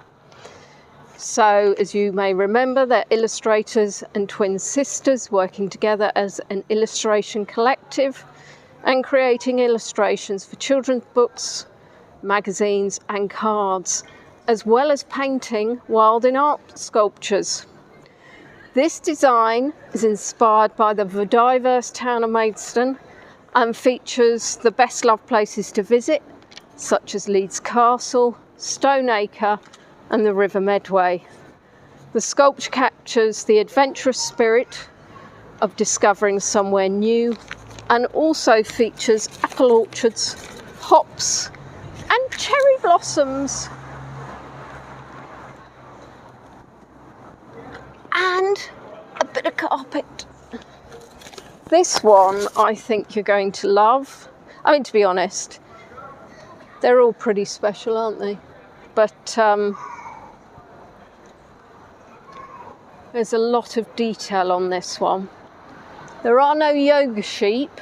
So as you may remember, they're illustrators and twin sisters working together as an illustration collective and creating illustrations for children's books, magazines and cards, as well as painting wild in art sculptures. This design is inspired by the diverse town of Maidstone and features the best loved places to visit, such as Leeds Castle, Stoneacre and the River Medway. The sculpture captures the adventurous spirit of discovering somewhere new, and also features apple orchards, hops and cherry blossoms. And a bit of carpet. This one I think you're going to love. I mean, to be honest, they're all pretty special, aren't they? But there's a lot of detail on this one. There are no yoga sheep,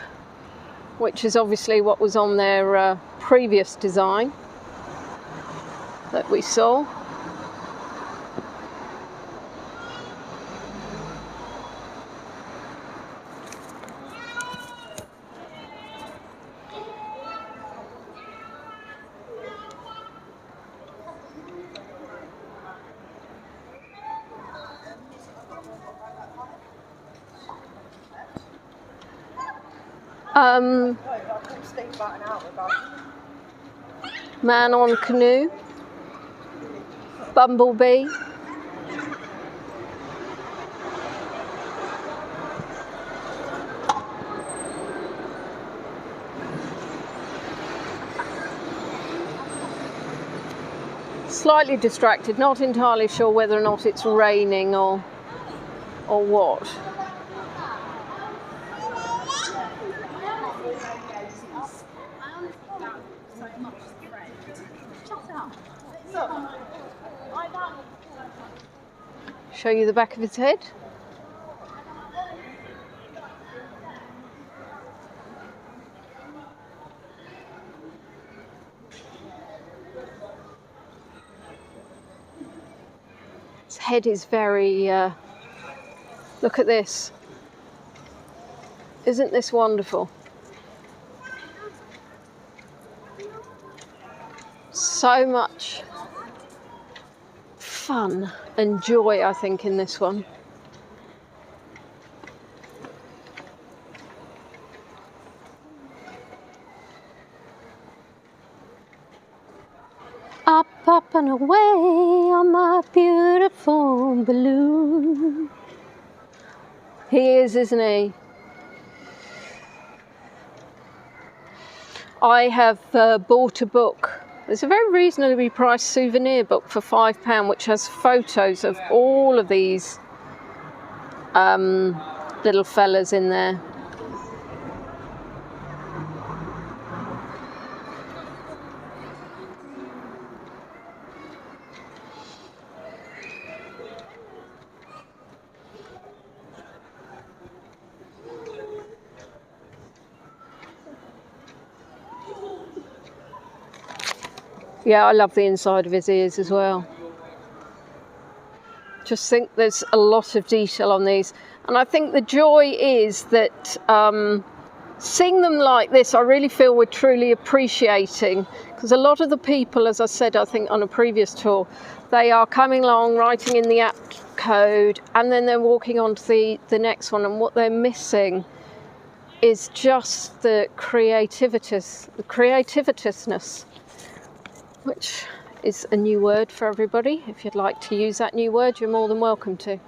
which is obviously what was on their previous design that we saw. Man on canoe, bumblebee, slightly distracted, not entirely sure whether or not it's raining or what. Show you the back of his head. His head is very, look at this. Isn't this wonderful? So much fun and joy, I think, in this one. Up, up and away on my beautiful balloon. He is, isn't he? I have bought a book. It's a very reasonably priced souvenir book for £5, which has photos of all of these little fellas in there. Yeah, I love the inside of his ears as well. Just think there's a lot of detail on these. And I think the joy is that seeing them like this, I really feel we're truly appreciating. Because a lot of the people, as I said, I think on a previous tour, they are coming along, writing in the app code, and then they're walking on to the next one, and what they're missing is just the creativitousness, which is a new word for everybody. If you'd like to use that new word, you're more than welcome to.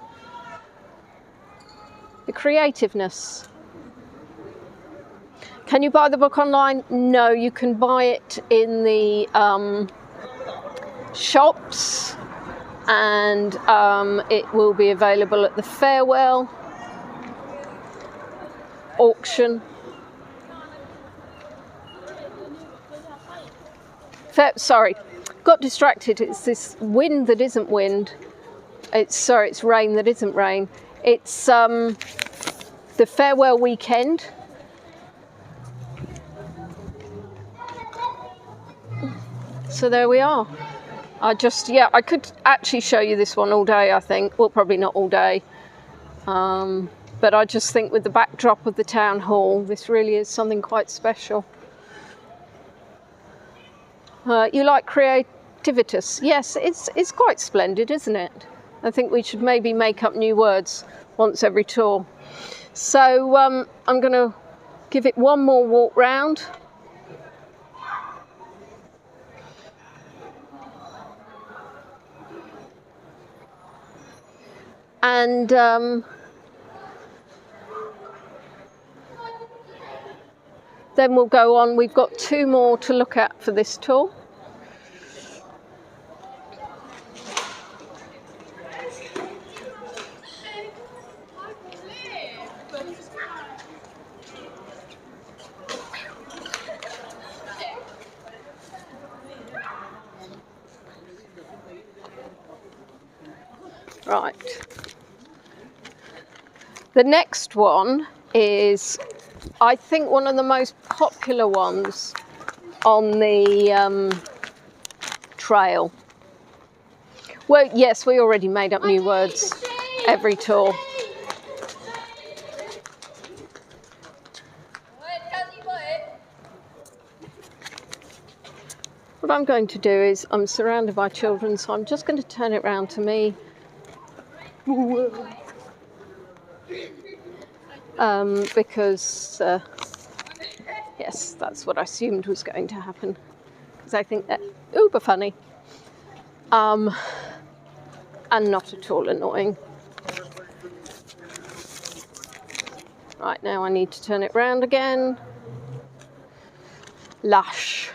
The creativeness. Can you buy the book online? No, you can buy it in the shops, and it will be available at the Farewell auction. Sorry, got distracted. It's this wind that isn't wind. It's rain that isn't rain. It's the Farewell weekend. So there we are. I could actually show you this one all day, I think. Well, probably not all day. But I just think with the backdrop of the town hall, this really is something quite special. You like creativitas? Yes, it's quite splendid, isn't it? I think we should maybe make up new words once every tour. So I'm going to give it one more walk round. And then we'll go on. We've got 2 more to look at for this tour. Right. The next one is, I think, one of the most popular ones on the trail. Well, yes, we already made up new words every tour. What I'm going to do is, I'm surrounded by children, so I'm just going to turn it round to me. Because yes, that's what I assumed was going to happen, because I think they're uber funny and not at all annoying. Right, now I need to turn it round again. Lush.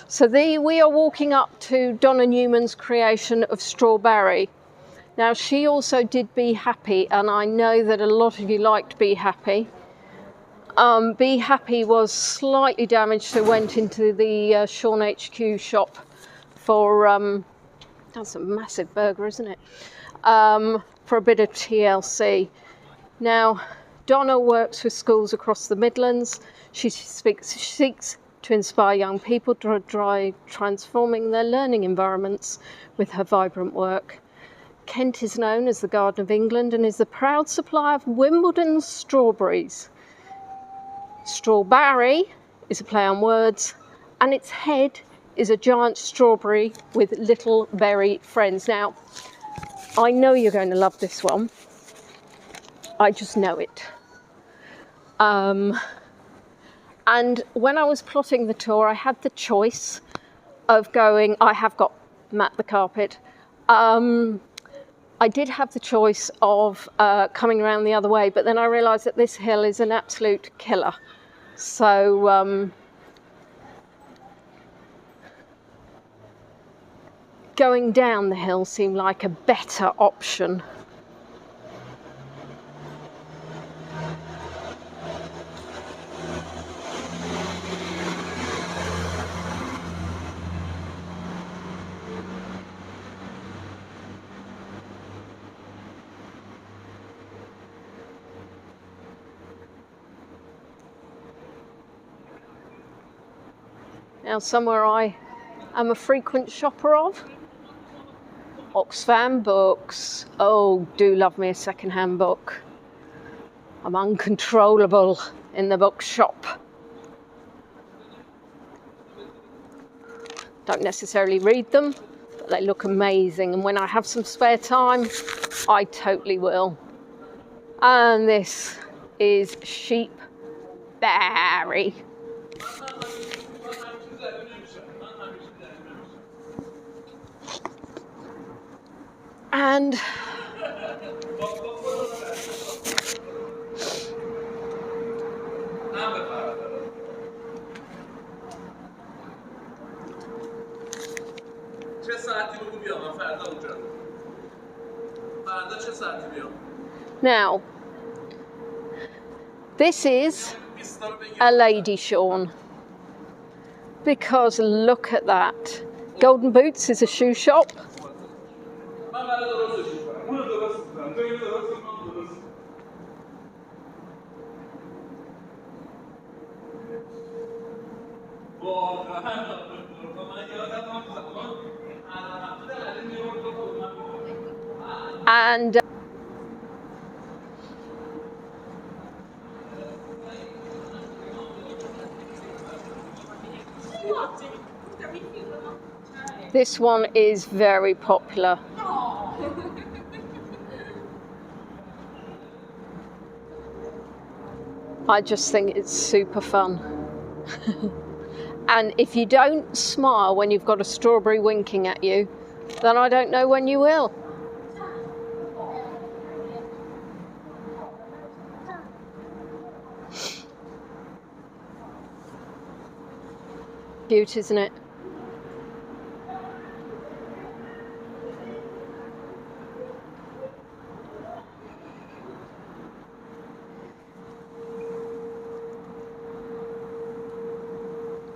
So we are walking up to Donna Newman's creation of Strawberry. Now, she also did Be Happy, and I know that a lot of you liked Be Happy. Be Happy was slightly damaged, so went into the Shaun HQ shop for, that's a massive burger, isn't it? For a bit of TLC. Now, Donna works with schools across the Midlands. She seeks to inspire young people to try transforming their learning environments with her vibrant work. Kent is known as the Garden of England and is the proud supplier of Wimbledon's strawberries. Strawberry is a play on words, and its head is a giant strawberry with little berry friends. Now, I know you're going to love this one. I just know it. And when I was plotting the tour, I had the choice of going, I have got Matt the Carpet. I did have the choice of coming around the other way, but then I realised that this hill is an absolute killer. So going down the hill seemed like a better option. Now, somewhere I am a frequent shopper of, Oxfam books. Oh, do love me a second-hand book. I'm uncontrollable in the bookshop. Don't necessarily read them, They look amazing, and when I have some spare time, I totally will. And this is sheep berry. And now, this is a lady Shaun, because look at that. Golden Boots is a shoe shop. And this one is very popular. I just think it's super fun. And if you don't smile when you've got a strawberry winking at you, then I don't know when you will. Cute, isn't it?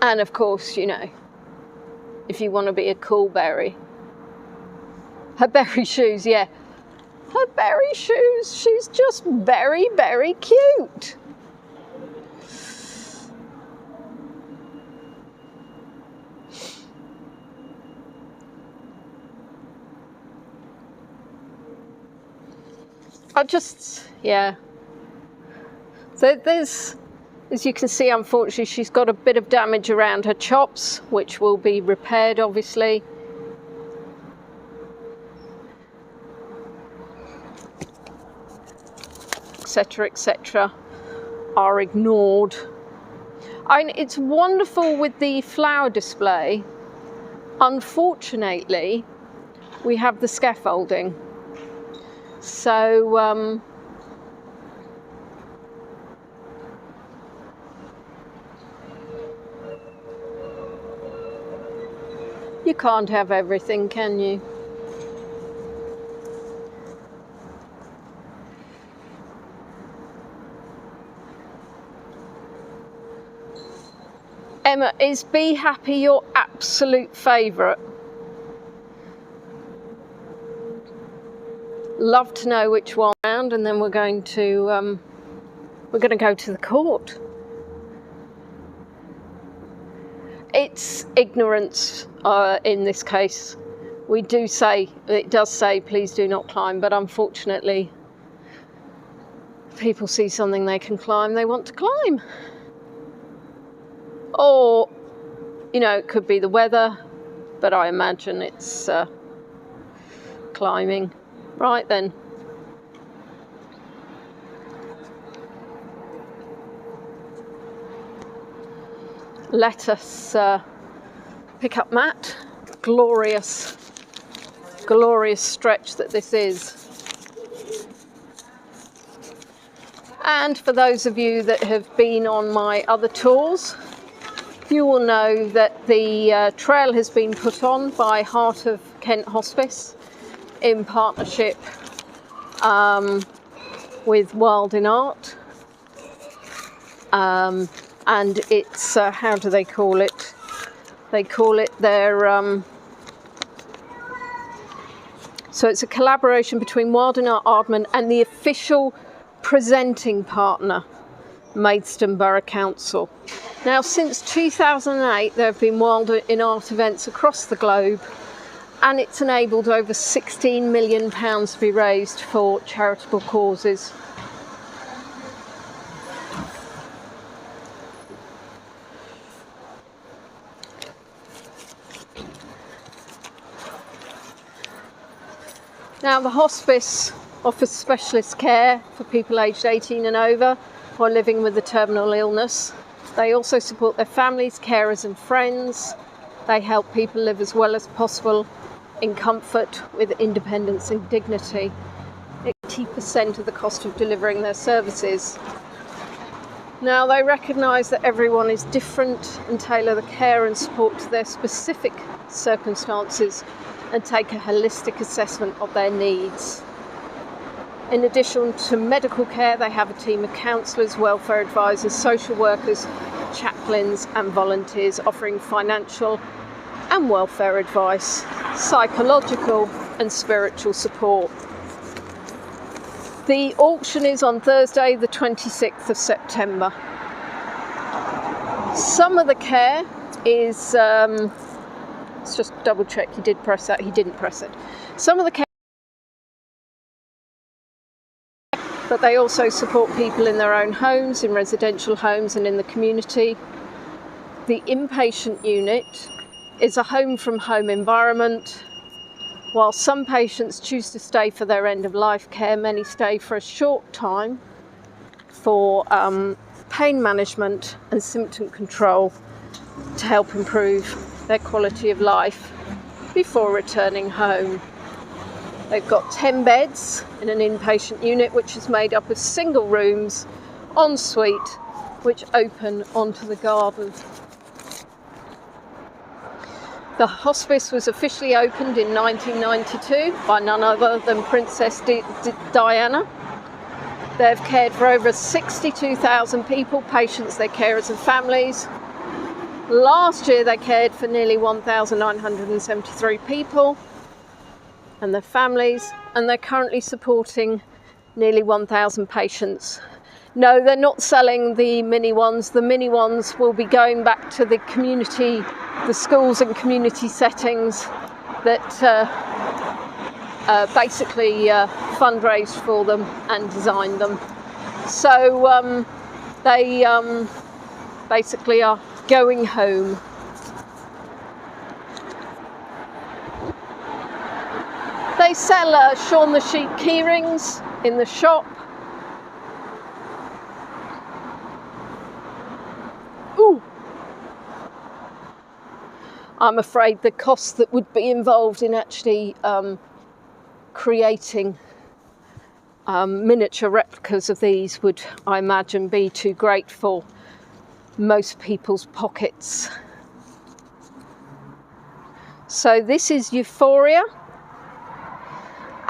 And of course, you know, if you want to be a cool berry, her berry shoes, yeah. Her berry shoes, she's just very, very cute. Yeah. So there's, as you can see, unfortunately, she's got a bit of damage around her chops, which will be repaired, obviously. Etc., etc., are ignored. I mean, it's wonderful with the flower display. Unfortunately, we have the scaffolding. So, you can't have everything, can you? Emma, is Be Happy your absolute favourite? Love to know which one round, and then we're going to go to the court. It's ignorance in this case. We do say, it does say, please do not climb, but unfortunately, if people see something they can climb, they want to climb. Or, you know, it could be the weather, but I imagine it's climbing. Right then. Let us pick up Matt. Glorious, glorious stretch that this is. And for those of you that have been on my other tours, you will know that the trail has been put on by Heart of Kent Hospice in partnership with Wild in Art. And it's, how do they call it? They call it their, so it's a collaboration between Wild in Art Ardman and the official presenting partner, Maidstone Borough Council. Now, since 2008, there have been Wild in Art events across the globe, and it's enabled over £16 million to be raised for charitable causes. Now, the hospice offers specialist care for people aged 18 and over who are living with a terminal illness. They also support their families, carers and friends. They help people live as well as possible in comfort with independence and dignity. 80% of the cost of delivering their services. Now, they recognise that everyone is different and tailor the care and support to their specific circumstances and take a holistic assessment of their needs. In addition to medical care, they have a team of counsellors, welfare advisors, social workers, chaplains and volunteers offering financial and welfare advice, psychological and spiritual support. The auction is on Thursday, the 26th of September. Some of the care is, let's just double check, he did press that, he didn't press it. Some of the care, but they also support people in their own homes, in residential homes and in the community. The inpatient unit is a home from home environment. While some patients choose to stay for their end of life care, many stay for a short time for pain management and symptom control to help improve their quality of life before returning home. They've got 10 beds in an inpatient unit, which is made up of single rooms, en suite, which open onto the garden. The hospice was officially opened in 1992 by none other than Princess Diana. They've cared for over 62,000 people, patients, their carers and families. Last year they cared for nearly 1,973 people and their families, and they're currently supporting nearly 1,000 patients. No, they're not selling the mini ones. The mini ones will be going back to the community, the schools and community settings that basically fundraised for them and designed them. So they basically are going home. They sell Shaun the Sheep key rings in the shop. Ooh. I'm afraid the cost that would be involved in actually creating miniature replicas of these would, I imagine, be too great for most people's pockets. So this is Euphoria.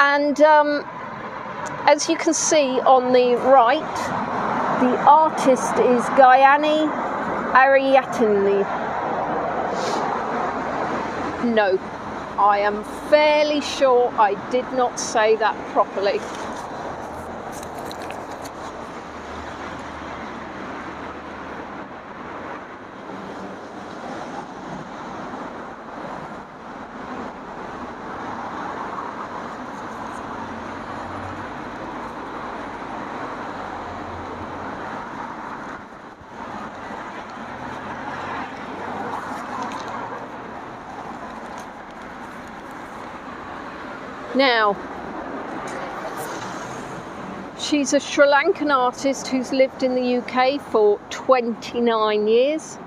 And as you can see on the right, the artist is Gayani Ariyatinli. No, I am fairly sure I did not say that properly. Now, she's a Sri Lankan artist who's lived in the UK for 29 years.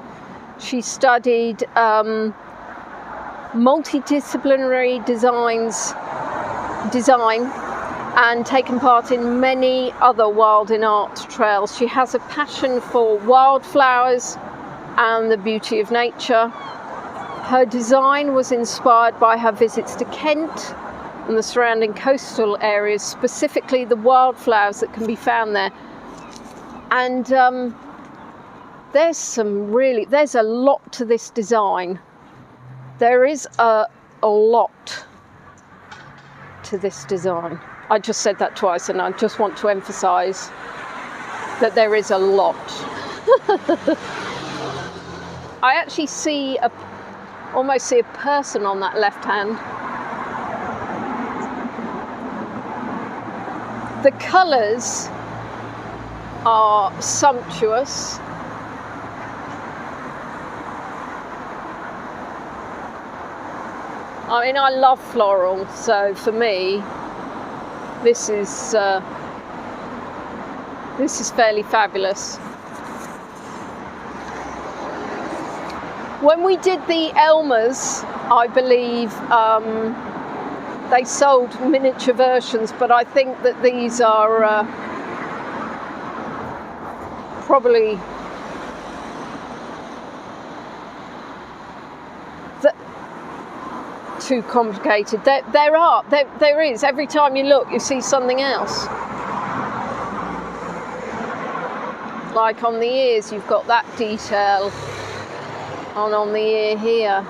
She studied multidisciplinary design and taken part in many other wild and art trails. She has a passion for wildflowers and the beauty of nature. Her design was inspired by her visits to Kent and the surrounding coastal areas, specifically the wildflowers that can be found there. And there's a lot to this design. There is a lot to this design. I just said that twice, and I just want to emphasize that there is a lot. I actually almost see a person on that left hand. The colours are sumptuous. I mean, I love floral, so for me, This is fairly fabulous. When we did the Elmers, I believe they sold miniature versions, but I think that these are probably too complicated. There is. Every time you look, you see something else. Like on the ears, you've got that detail on the ear here.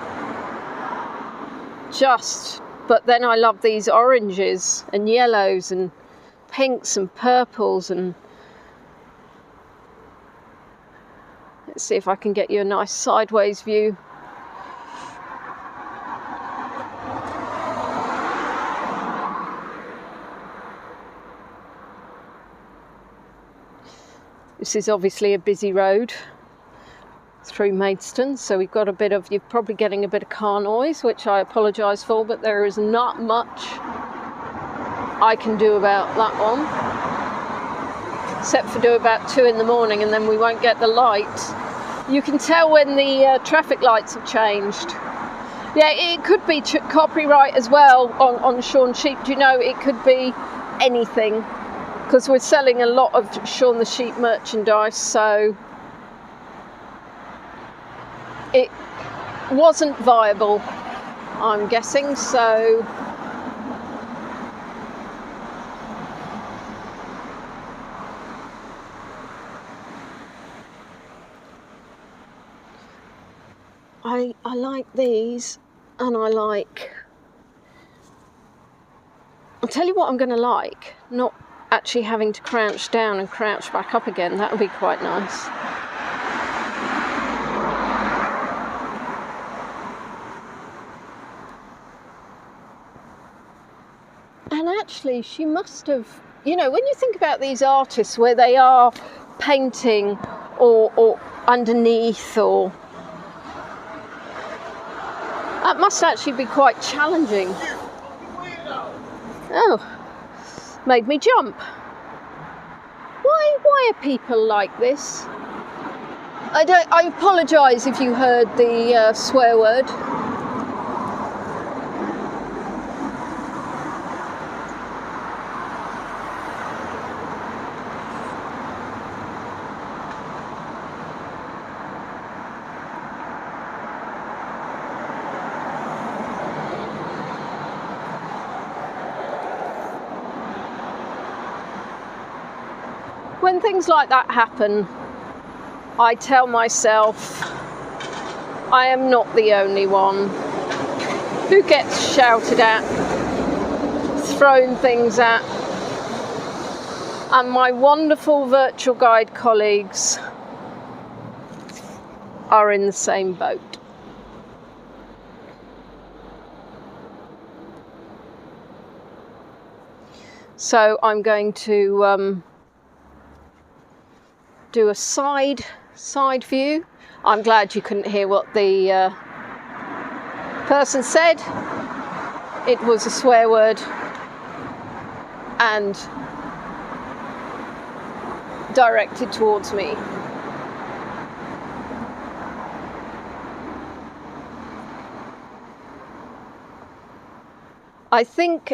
But then I love these oranges and yellows and pinks and purples, and let's see if I can get you a nice sideways view. This is obviously a busy road through Maidstone, so we've got you're probably getting a bit of car noise, which I apologise for, but there is not much I can do about that one, except for do about 2 in the morning, and then we won't get the light. You can tell when the traffic lights have changed. Yeah, it could be copyright as well on Shaun Sheep. Do you know, it could be anything, because we're selling a lot of Shaun the Sheep merchandise, so it wasn't viable, I'm guessing, so I like these, and I'll tell you what I'm going to like, not actually having to crouch down and crouch back up again. That would be quite nice. And actually, she must have, you know, when you think about these artists where they are painting or underneath, or that must actually be quite challenging. Oh, made me jump. Why are people like this? I apologise if you heard the swear word. When things like that happen, I tell myself I am not the only one who gets shouted at, thrown things at, and my wonderful virtual guide colleagues are in the same boat. So I'm going to do a side view. I'm glad you couldn't hear what the person said. It was a swear word and directed towards me. I think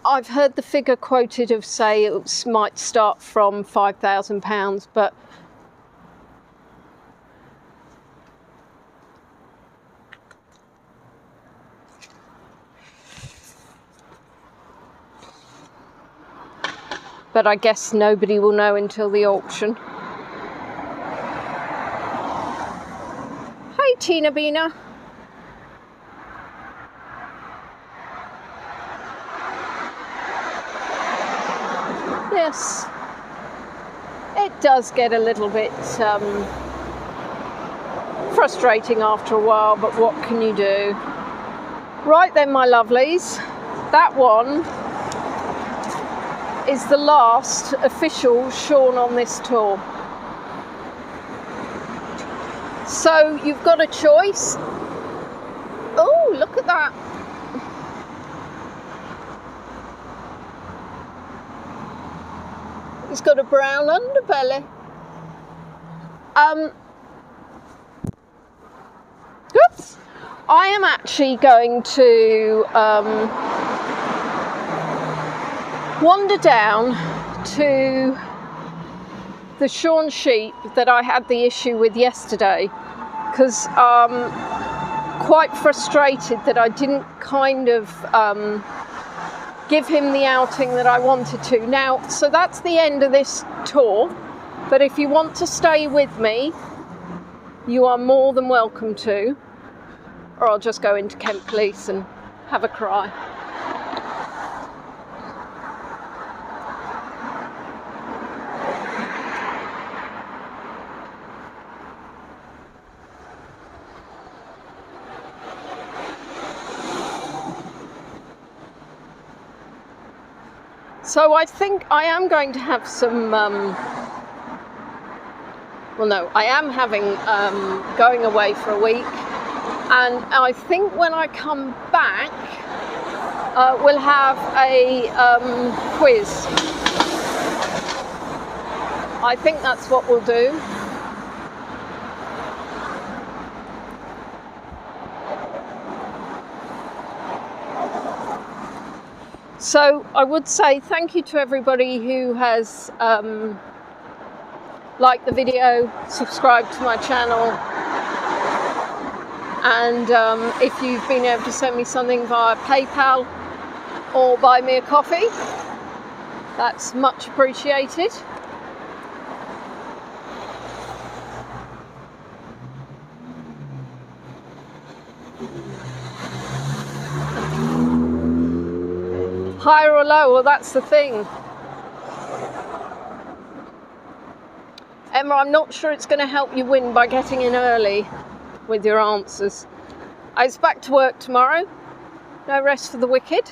I've heard the figure quoted of, say, it might start from £5,000, but I guess nobody will know until the auction. Hey, Tina Beena. Yes, it does get a little bit frustrating after a while, but what can you do? Right then, my lovelies, that one is the last official Shaun on this tour. So you've got a choice. Oh, look at that. He's got a brown underbelly. Oops. I am actually going to wander down to the Shaun sheep that I had the issue with yesterday, because quite frustrated that I didn't kind of give him the outing that I wanted to. Now, so that's the end of this tour, but if you want to stay with me, you are more than welcome to, or I'll just go into Kent Police and have a cry. So I think I am going to have some, well no, I am having, going away for a week, and I think when I come back, we'll have a quiz. I think that's what we'll do. So I would say thank you to everybody who has liked the video, subscribed to my channel, and if you've been able to send me something via PayPal or buy me a coffee, that's much appreciated. Higher or low, well that's the thing. Emma, I'm not sure it's going to help you win by getting in early with your answers. It's back to work tomorrow. No rest for the wicked.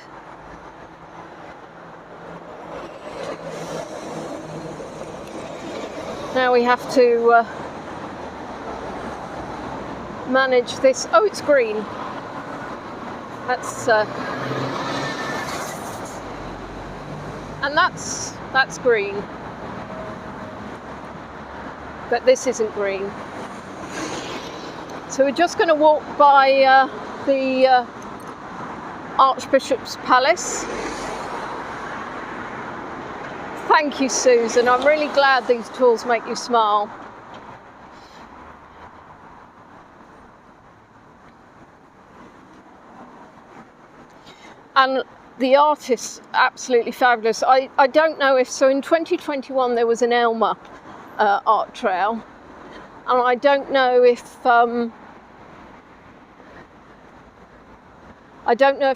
Now we have to manage this. Oh, it's green. That's and that's green, but this isn't green. So we're just going to walk by the Archbishop's Palace. Thank you, Susan. I'm really glad these tours make you smile. And the artist's absolutely fabulous. I don't know if, so in 2021 there was an Elmer art trail, and I don't know if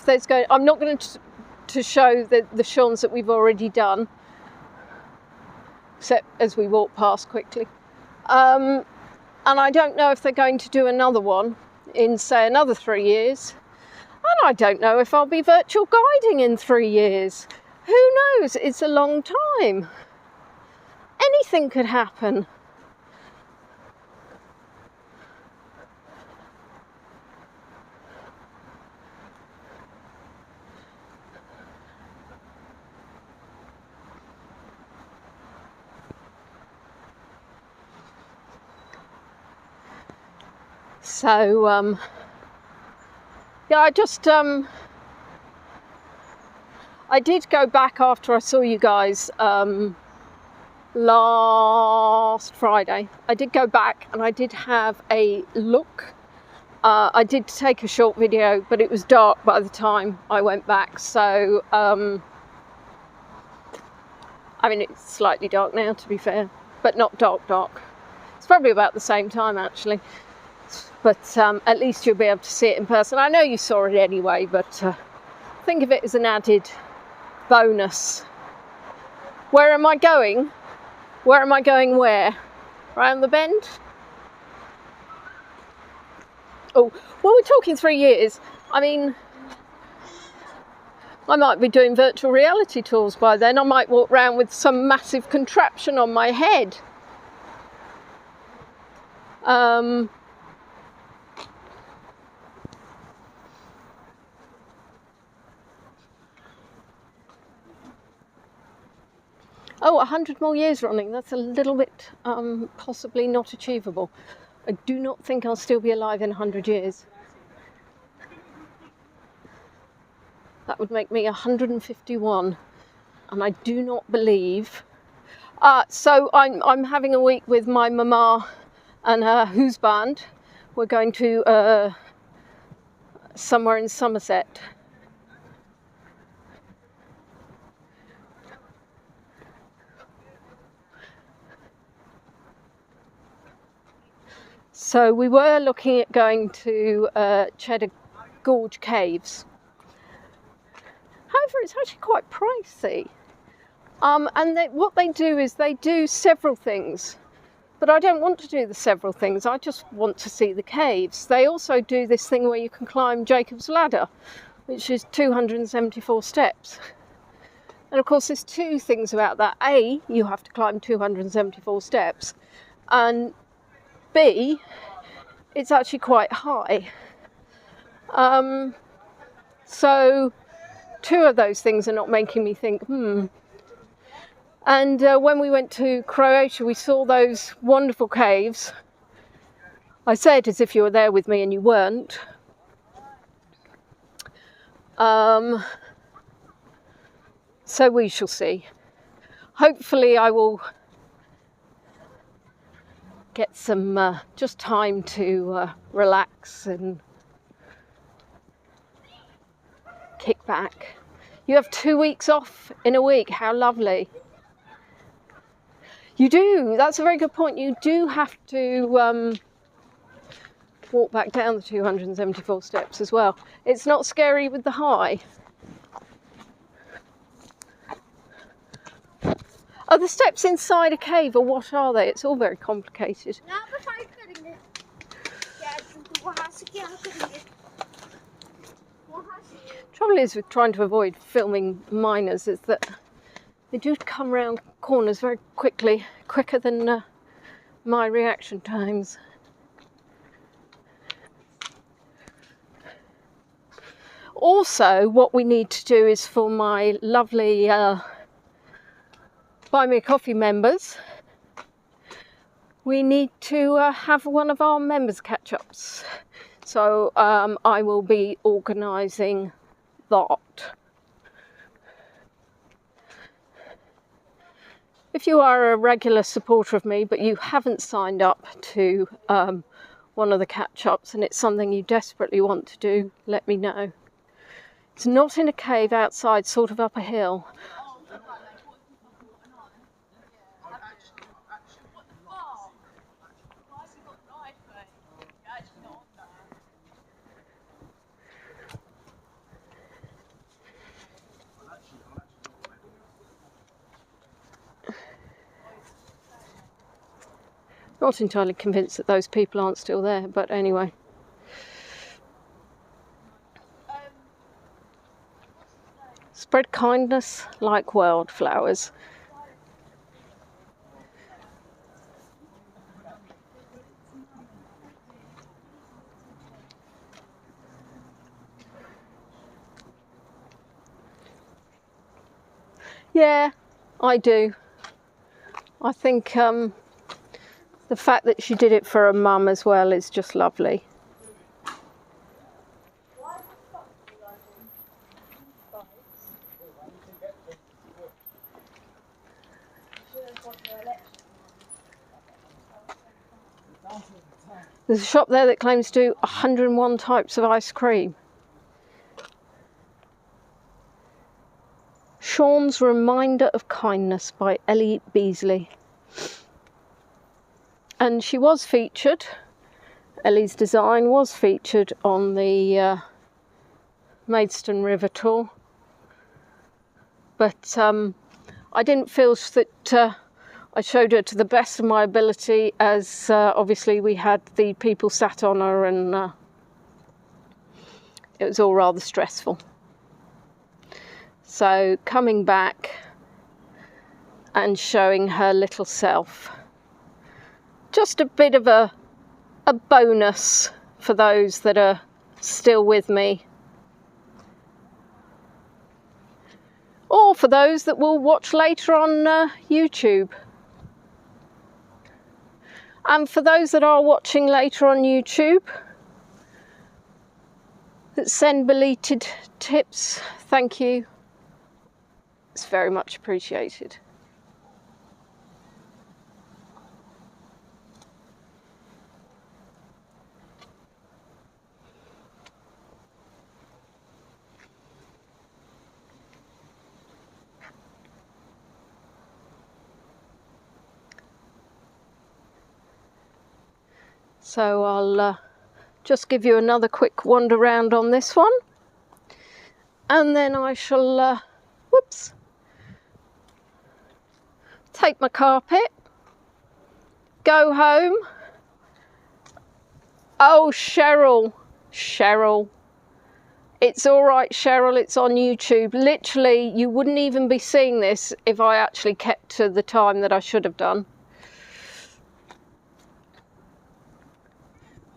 there's going. I'm not going to show the Shauns that we've already done, except as we walk past quickly. And I don't know if they're going to do another one in, say, another 3 years. And I don't know if I'll be virtual guiding in 3 years. Who knows? It's a long time. Anything could happen. So, yeah, I did go back after I saw you guys last Friday. I did go back and I did have a look. I did take a short video, but it was dark by the time I went back. So, I mean, it's slightly dark now, to be fair, but not dark. It's probably about the same time, actually. But at least you'll be able to see it in person. I know you saw it anyway, but think of it as an added bonus. Where am I going? Where am I going where? Round the bend? Oh, well, we're talking 3 years. I mean, I might be doing virtual reality tours by then. I might walk around with some massive contraption on my head. Oh, 100 more years running. That's a little bit possibly not achievable. I do not think I'll still be alive in 100 years. That would make me 151. And I do not believe... so I'm having a week with my mama and her husband. We're going to somewhere in Somerset. So we were looking at going to Cheddar Gorge Caves. However, it's actually quite pricey. And what they do is they do several things. But I don't want to do the several things, I just want to see the caves. They also do this thing where you can climb Jacob's Ladder, which is 274 steps. And of course there's two things about that. A, you have to climb 274 steps. And B, it's actually quite high. So two of those things are not making me think, And when we went to Croatia, we saw those wonderful caves. I say it as if you were there with me and you weren't. So we shall see. Hopefully I will get some just time to relax and kick back. You have 2 weeks off in a week. How lovely. You do. That's a very good point. You do have to walk back down the 274 steps as well. It's not scary with the high. Are the steps inside a cave or what are they? It's all very complicated. Trouble is with trying to avoid filming miners is that they do come round corners very quickly, quicker than my reaction times. Also, what we need to do is for my lovely Buy Me a Coffee members, we need to have one of our members catch-ups. So I will be organising that. If you are a regular supporter of me but you haven't signed up to one of the catch-ups and it's something you desperately want to do, let me know. It's not in a cave outside, sort of up a hill. Not entirely convinced that those people aren't still there, but anyway. Spread kindness like wildflowers. Yeah, I do. I think the fact that she did it for her mum as well is just lovely. There's a shop there that claims to do 101 types of ice cream. Shaun's Reminder of Kindness by Ellie Beasley. And she was featured, Ellie's design was featured on the Maidstone River tour. But I didn't feel that I showed her to the best of my ability, as obviously we had the people sat on her and it was all rather stressful. So coming back and showing her little self, just a bit of a bonus for those that are still with me. or for those that will watch later on YouTube. And for those that are watching later on YouTube that send belated tips, thank you. It's very much appreciated. So I'll just give you another quick wander round on this one, and then I shall take my carpet, go home. Oh, Cheryl, it's all right, Cheryl, it's on YouTube. Literally, you wouldn't even be seeing this if I actually kept to the time that I should have done.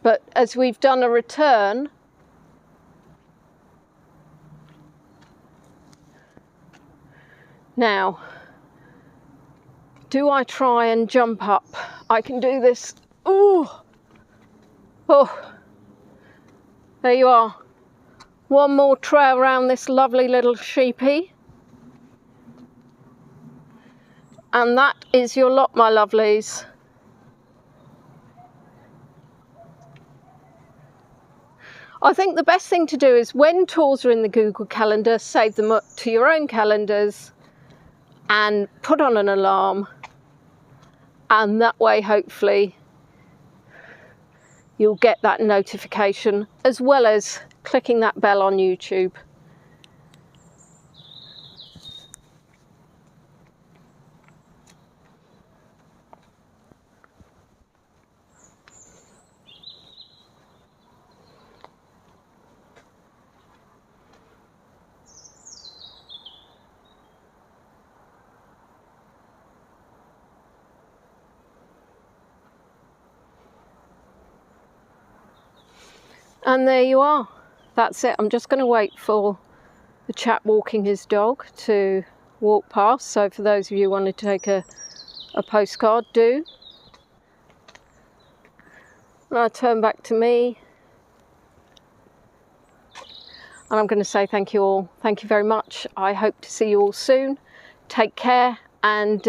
But as we've done a return, now, do I try and jump up? I can do this. Ooh. Oh, there you are. One more trail around this lovely little sheepy. And that is your lot, my lovelies. I think the best thing to do is when tours are in the Google Calendar, save them up to your own calendars and put on an alarm. And that way, hopefully, you'll get that notification, as well as clicking that bell on YouTube. And there you are. That's it. I'm just going to wait for the chap walking his dog to walk past. So for those of you who want to take a postcard, do. And I turn back to me. And I'm going to say thank you all. Thank you very much. I hope to see you all soon. Take care, and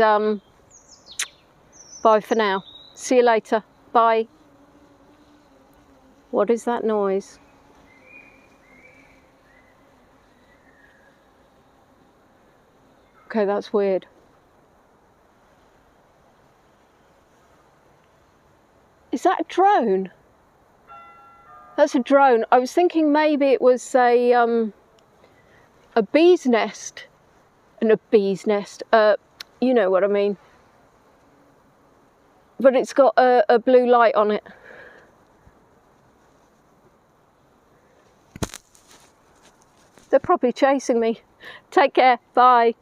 bye for now. See you later. Bye. What is that noise? Okay, that's weird. Is that a drone? That's a drone. I was thinking maybe it was a bee's nest. And a bee's nest. You know what I mean. But it's got a blue light on it. They're probably chasing me. Take care. Bye.